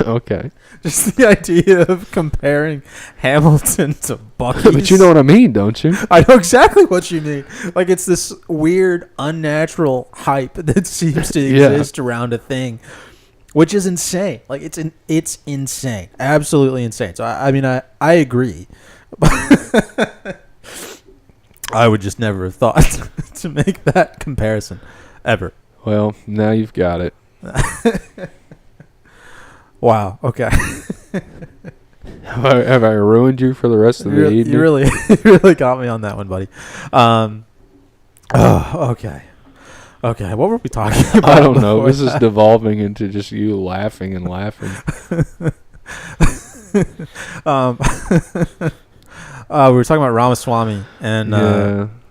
Okay. Just the idea of comparing Hamilton to Buc-ee's. But you know what I mean, don't you? I know exactly what you mean. Like, it's this weird, unnatural hype that seems to exist around a thing. Which is insane. Like, it's insane. Absolutely insane. So, I agree. I would just never have thought to make that comparison. Ever. Well, now you've got it. Wow. Okay. Have I ruined you for the rest of the evening? You really got me on that one, buddy. Okay. Okay, what were we talking about? I don't know. This is devolving into just you laughing and laughing. We were talking about Ramaswamy and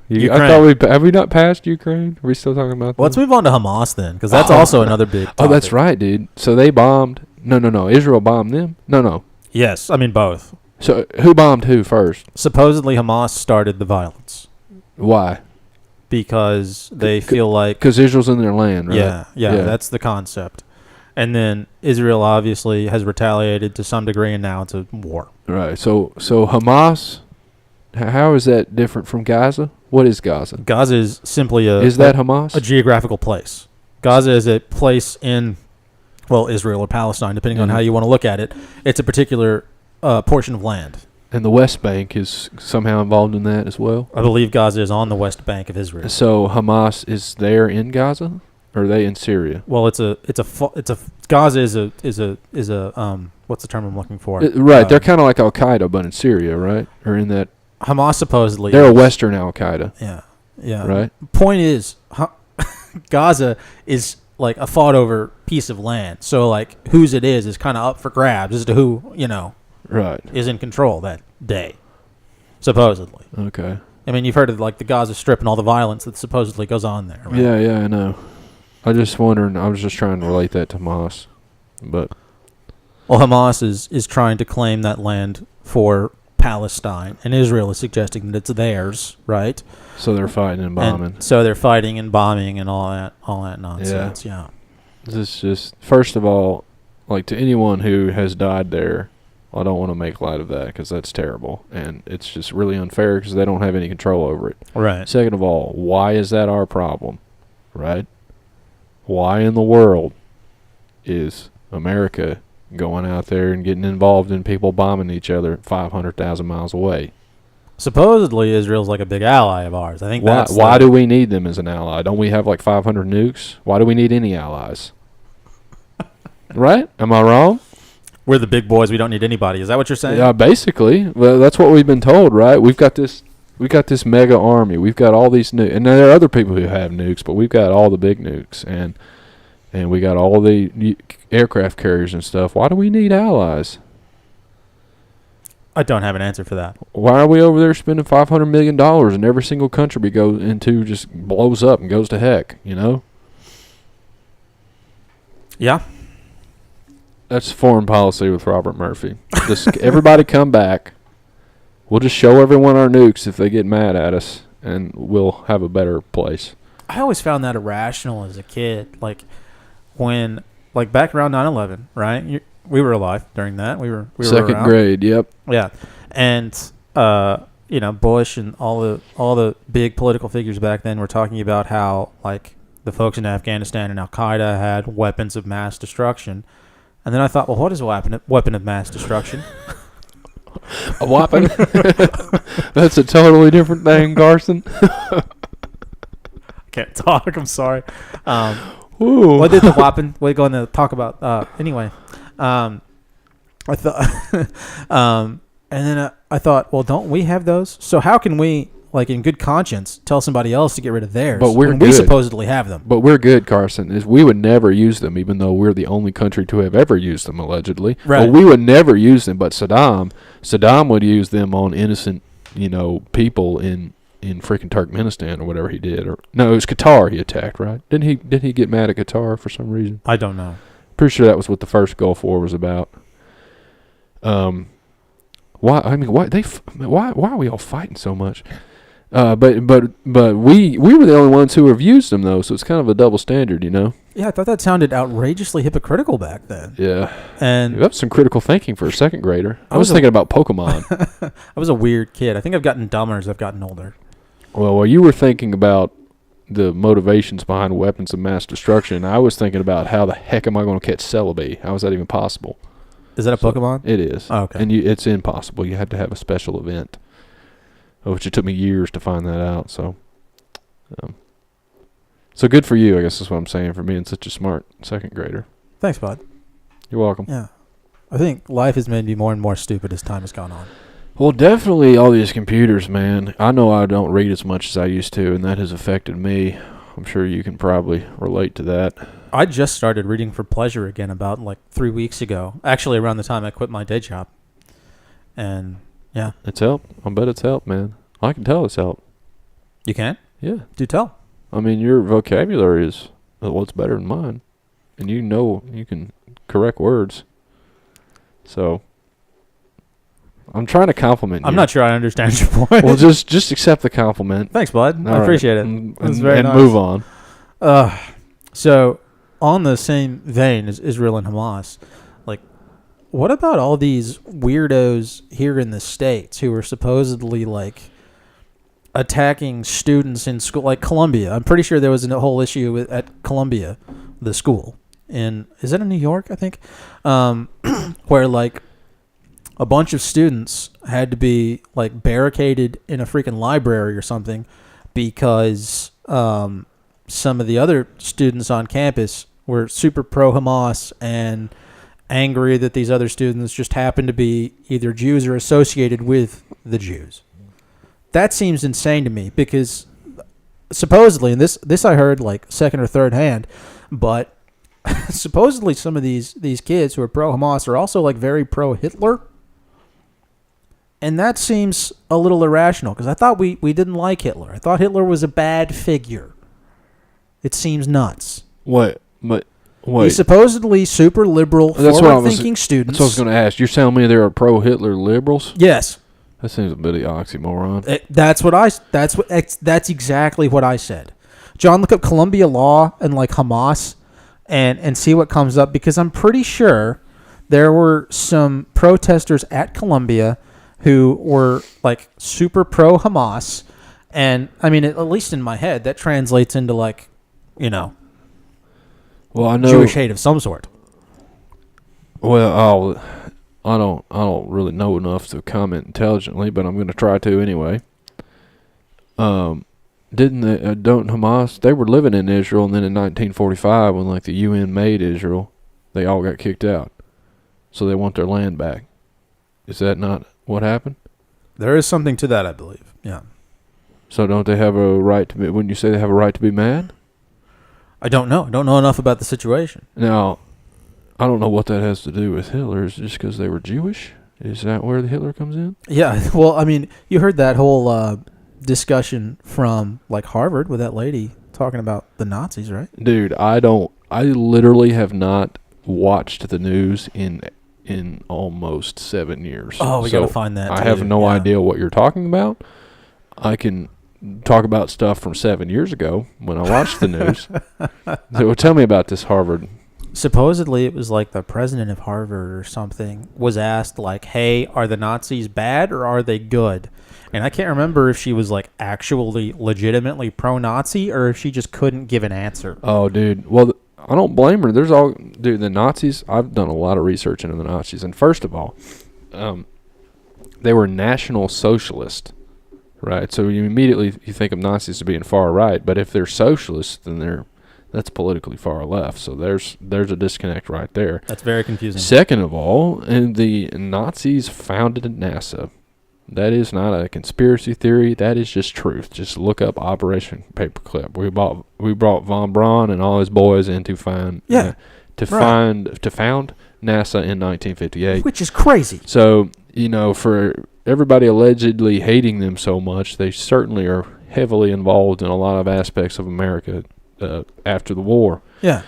Ukraine. I thought have we not passed Ukraine? Are we still talking about that? Well, let's move on to Hamas then, because that's also another big topic. Oh, that's right, dude. So they bombed. No. Israel bombed them? No. Yes, both. So who bombed who first? Supposedly Hamas started the violence. Why? Because they feel like... Because Israel's in their land, right? Yeah, that's the concept. And then Israel obviously has retaliated to some degree, and now it's a war. Right. So Hamas, how is that different from Gaza? What is Gaza? Gaza is simply Is that Hamas? A geographical place. Gaza is a place in, Israel or Palestine, depending on how you want to look at it. It's a particular portion of land. And the West Bank is somehow involved in that as well? I believe Gaza is on the West Bank of Israel. So Hamas is there in Gaza, or are they in Syria? Well, Gaza is a what's the term I'm looking for? Right, they're kind of like Al Qaeda, but in Syria, right? Or in that Hamas supposedly. They're a Western Al Qaeda. Yeah. Right. Point is, Gaza is like a fought over piece of land. So like whose it is kind of up for grabs as to who right, is in control that day, supposedly. Okay. You've heard of like the Gaza Strip and all the violence that supposedly goes on there. Right? Yeah, I know. I was just trying to relate that to Hamas, but. Well, Hamas is trying to claim that land for Palestine, and Israel is suggesting that it's theirs, right? So they're fighting and bombing. So they're fighting and bombing and all that nonsense. Yeah. This is just, first of all, like to anyone who has died there, I don't want to make light of that because that's terrible, and it's just really unfair because they don't have any control over it. Right. Second of all, why is that our problem? Right? Why in the world is America going out there and getting involved in people bombing each other 500,000 miles away? Supposedly, Israel's like a big ally of ours. I think why do we need them as an ally? Don't we have like 500 nukes? Why do we need any allies? Right? Am I wrong? We're the big boys. We don't need anybody. Is that what you're saying? Yeah, basically. Well, that's what we've been told, right? We've got this mega army. We've got all these nukes, and there are other people who have nukes, but we've got all the big nukes, and we got all the aircraft carriers and stuff. Why do we need allies? I don't have an answer for that. Why are we over there spending $500 million and every single country we go into just blows up and goes to heck, you know? Yeah. That's foreign policy with Robert Murphy. Just everybody come back. We'll just show everyone our nukes if they get mad at us, and we'll have a better place. I always found that irrational as a kid. Like, when, like, back around 9/11, right? We were alive during that. We were Second around. grade, yep. Yeah, and Bush and all the big political figures back then were talking about how, like, the folks in Afghanistan and Al Qaeda had weapons of mass destruction, and then I thought, well, what is a weapon of mass destruction? A weapon? That's a totally different thing, Carson. Can't talk. I'm sorry. Ooh. What did the weapon? We're going to talk about anyway. I thought, and then I thought, well, don't we have those? So how can we, like, in good conscience, tell somebody else to get rid of theirs? But when we supposedly have them. But we're good, Carson. Is we would never use them, even though we're the only country to have ever used them, allegedly. Right. But we would never use them. But Saddam would use them on innocent, people in freaking Turkmenistan or whatever he did. Or no, it was Qatar he attacked, right? Didn't he get mad at Qatar for some reason? I don't know. Pretty sure that was what the first Gulf War was about. Why? I mean, why are we all fighting so much? But we were the only ones who have used them though, so it's kind of a double standard, Yeah, I thought that sounded outrageously hypocritical back then. Yeah, and that was some critical thinking for a second grader. I was thinking about Pokemon. I was a weird kid. I think I've gotten dumber as I've gotten older. Well, you were thinking about the motivations behind weapons of mass destruction. I was thinking about how the heck am I going to catch Celebi? How is that even possible? Is that a Pokemon? It is. Oh, okay. And it's impossible. You have to have a special event, which it took me years to find that out. So good for you, I guess is what I'm saying, for being such a smart second grader. Thanks, bud. You're welcome. Yeah. I think life has made me more and more stupid as time has gone on. Well, definitely all these computers, man. I know I don't read as much as I used to, and that has affected me. I'm sure you can probably relate to that. I just started reading for pleasure again about, 3 weeks ago. Actually, around the time I quit my day job. And, yeah. It's helped. I bet it's helped, man. I can tell it's helped. You can? Yeah. Do tell. I mean, your vocabulary is what's better than mine. And you can correct words. So I'm trying to compliment you. I'm not sure I understand your point. Well, just accept the compliment. Thanks, bud. All I right. appreciate it. And very nice. move on. So, on the same vein as Israel and Hamas, what about all these weirdos here in the States who are supposedly, attacking students in school, like Columbia? I'm pretty sure there was a whole issue at Columbia, the school. Is that in New York, I think? Where, a bunch of students had to be barricaded in a freaking library or something because some of the other students on campus were super pro-Hamas and angry that these other students just happened to be either Jews or associated with the Jews. That seems insane to me because supposedly, and this I heard second or third hand, but supposedly some of these kids who are pro-Hamas are also very pro-Hitler. And that seems a little irrational because I thought we didn't like Hitler. I thought Hitler was a bad figure. It seems nuts. What? He's supposedly super liberal, forward-thinking students. That's what I was going to ask. You're telling me there are pro-Hitler liberals? Yes. That seems a bit of oxymoron. That's exactly what I said. John, look up Columbia law and Hamas and see what comes up because I'm pretty sure there were some protesters at Columbia who were super pro Hamas, and I mean, at least in my head, that translates into well, I know Jewish hate of some sort. Well, I don't really know enough to comment intelligently, but I'm going to try to anyway. Don't Hamas? They were living in Israel, and then in 1945, when the UN made Israel, they all got kicked out. So they want their land back. Is that not what happened? There is something to that, I believe. Yeah. So don't they have a right to be, wouldn't you say they have a right to be mad? I don't know. I don't know enough about the situation. Now, I don't know what that has to do with Hitler. Is it just because they were Jewish? Is that where the Hitler comes in? Yeah. Well, I mean, you heard that whole discussion from like Harvard with that lady talking about the Nazis, right? Dude, I literally have not watched the news in almost 7 years. Oh, we gotta find that. I have no idea what you're talking about. I can talk about stuff from 7 years ago when I watched the news. So tell me about this Harvard. Supposedly, it was like the president of Harvard or something was asked, like, hey, are the Nazis bad or are they good? And I can't remember if she was, like, actually legitimately pro-Nazi or if she just couldn't give an answer. Oh, dude. Well, I don't blame her. The Nazis, I've done a lot of research into the Nazis. And first of all, they were National Socialist, right? So you think of Nazis as being far right. But if they're socialists, then that's politically far left. So there's a disconnect right there. That's very confusing. Second of all, the Nazis founded NASA. That is not a conspiracy theory. That is just truth. Just look up Operation Paperclip. We brought von Braun and all his boys in to found NASA in 1958, which is crazy. So for everybody allegedly hating them so much, they certainly are heavily involved in a lot of aspects of America after the war. Yeah.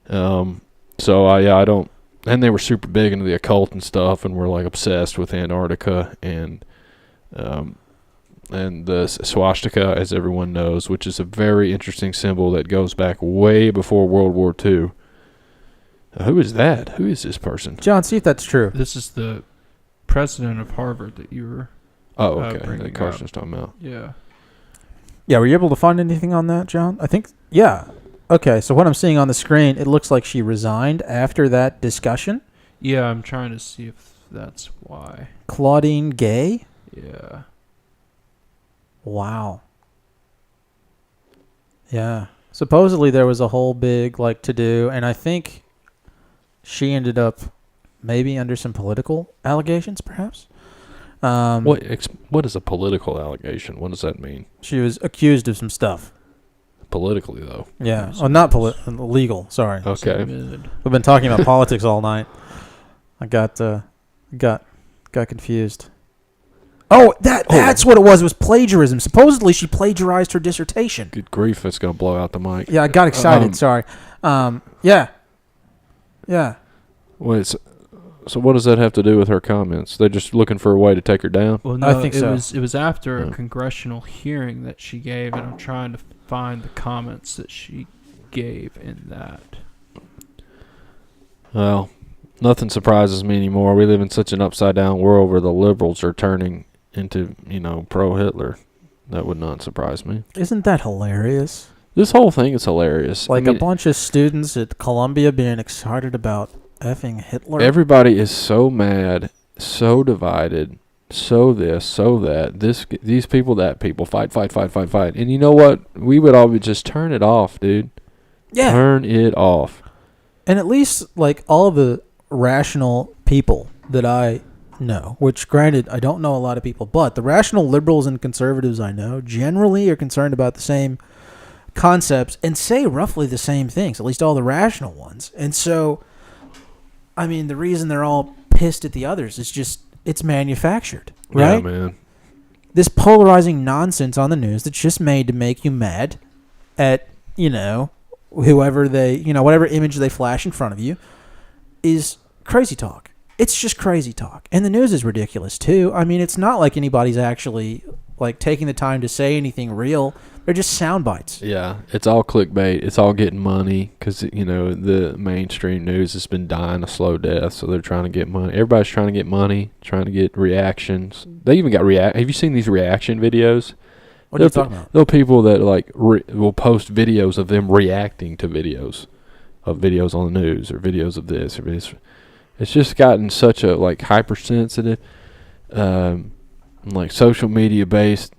So I don't. And they were super big into the occult and stuff, and were like obsessed with Antarctica and the swastika, as everyone knows, which is a very interesting symbol that goes back way before World War II. Who is that? Who is this person? John, see if that's true. This is the president of Harvard that you were. Oh, okay. That Carson's talking about. Yeah. Yeah, were you able to find anything on that, John? I think, yeah. Okay, so what I'm seeing on the screen, it looks like she resigned after that discussion. Yeah, I'm trying to see if that's why. Claudine Gay? Yeah. Wow. Yeah. Supposedly there was a whole big, like, to-do, and I think she ended up maybe under some political allegations, perhaps. What is a political allegation? What does that mean? She was accused of some stuff. Politically, though. Yeah. Oh, not legal. Sorry. Okay. We've been talking about politics all night. I got confused. Oh, that's what it was. It was plagiarism. Supposedly, she plagiarized her dissertation. Good grief! That's gonna blow out the mic. Yeah, I got excited. Sorry. Yeah. Wait. So what does that have to do with her comments? They're just looking for a way to take her down? Well, no, I think so. It was after a congressional hearing that she gave, and I'm trying to find the comments that she gave in that. Well, nothing surprises me anymore. We live in such an upside-down world where the liberals are turning into, pro-Hitler. That would not surprise me. Isn't that hilarious? This whole thing is hilarious. Like a bunch of students at Columbia being excited about effing Hitler. Everybody is so mad, so divided, so this, so that, these people, that people, fight. And you know what? We would all just turn it off, dude. Yeah. Turn it off. And at least, like, all of the rational people that I know, which, granted, I don't know a lot of people, but the rational liberals and conservatives I know generally are concerned about the same concepts and say roughly the same things, at least all the rational ones. And so, I mean, the reason they're all pissed at the others is just, it's manufactured, right? Yeah, man. This polarizing nonsense on the news that's just made to make you mad at, whoever they, whatever image they flash in front of you is crazy talk. It's just crazy talk. And the news is ridiculous, too. I mean, it's not like anybody's actually, like, taking the time to say anything real. They're just sound bites. Yeah, it's all clickbait. It's all getting money because, the mainstream news has been dying a slow death, so they're trying to get money. Everybody's trying to get money, trying to get reactions. They even got have you seen these reaction videos? What are you talking about? There are people that, like, will post videos of them reacting to videos on the news or videos of this or this. It's just gotten such a, like, hypersensitive, like, social media-based,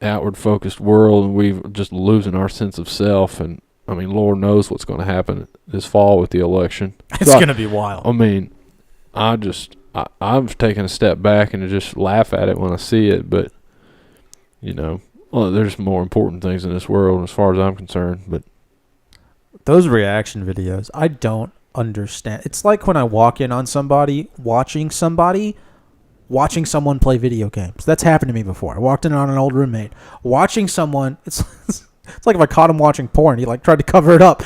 outward focused world, and we've just losing our sense of self, and I mean, Lord knows what's going to happen this fall with the election. It's going to be wild. I mean, I've taken a step back and just laugh at it when I see it, but, there's more important things in this world as far as I'm concerned. But those reaction videos, I don't understand. It's like when I walk in on somebody watching someone play video games. That's happened to me before. I walked in on an old roommate watching someone. It's like if I caught him watching porn. He tried to cover it up.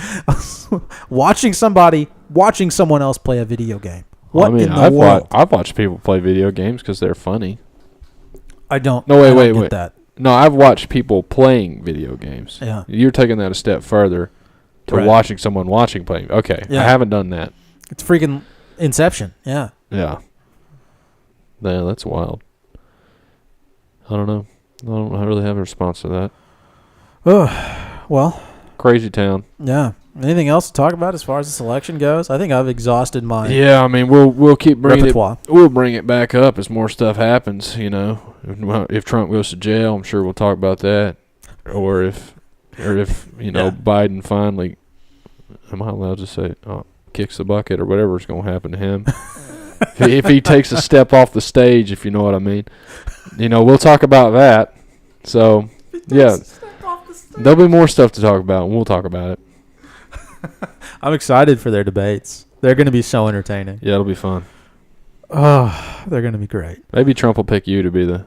Watching someone else play a video game. What in the world? I've watched people play video games because they're funny. I don't. No, wait. Get that. No, I've watched people playing video games. Yeah. You're taking that a step further to watching someone playing. Okay. Yeah. I haven't done that. It's freaking Inception. Yeah. Yeah. Yeah, that's wild. I don't know. I don't really have a response to that. Oh, well. Crazy town. Yeah. Anything else to talk about as far as this election goes? I think I've exhausted my. Yeah, I mean, we'll keep bringing repertoire. We'll bring it back up as more stuff happens. If Trump goes to jail, I'm sure we'll talk about that. Or if Biden finally, am I allowed to say, kicks the bucket or whatever's going to happen to him? if he takes a step off the stage, if you know what I mean, we'll talk about that. So yeah, there'll be more stuff to talk about, and we'll talk about it. I'm excited for their debates. They're going to be so entertaining. Yeah, it'll be fun. Oh, they're going to be great. Maybe Trump will pick you to be the.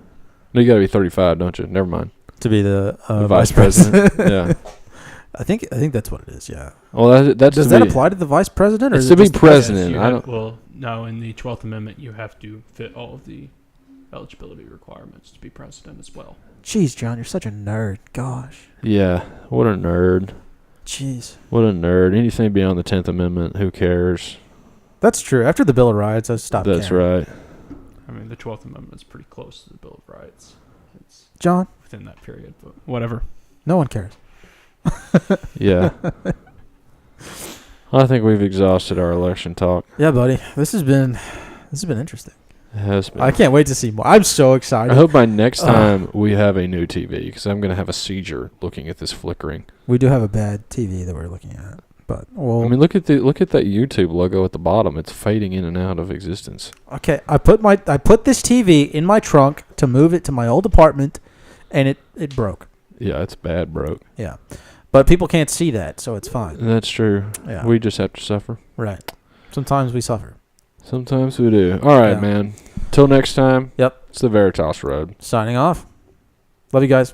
No, you got to be 35, don't you? Never mind. To be the vice president. Yeah. I think that's what it is. Yeah. Well, does that apply to the vice president? Or it's is to it be just the president. No. In the 12th Amendment, you have to fit all of the eligibility requirements to be president as well. Jeez, John, you're such a nerd. Gosh. Yeah. What a nerd. Jeez. What a nerd. Anything beyond the 10th Amendment, who cares? That's true. After the Bill of Rights, I stopped caring. That's right. I mean, the 12th Amendment is pretty close to the Bill of Rights. It's John? within that period, but whatever. No one cares. Yeah. I think we've exhausted our election talk. Yeah, buddy. This has been interesting. It has been. I can't wait to see more. I'm so excited. I hope by next time we have a new TV, because I'm going to have a seizure looking at this flickering. We do have a bad TV that we're looking at, but I mean, look at that YouTube logo at the bottom. It's fading in and out of existence. Okay, I put this TV in my trunk to move it to my old apartment, and it broke. Yeah, it's bad broke. Yeah, but people can't see that, so it's fine. That's true. Yeah, we just have to suffer. Right. Sometimes we suffer. Sometimes we do. All right, man. Till next time. Yep. It's the Veritas Road. Signing off. Love you guys.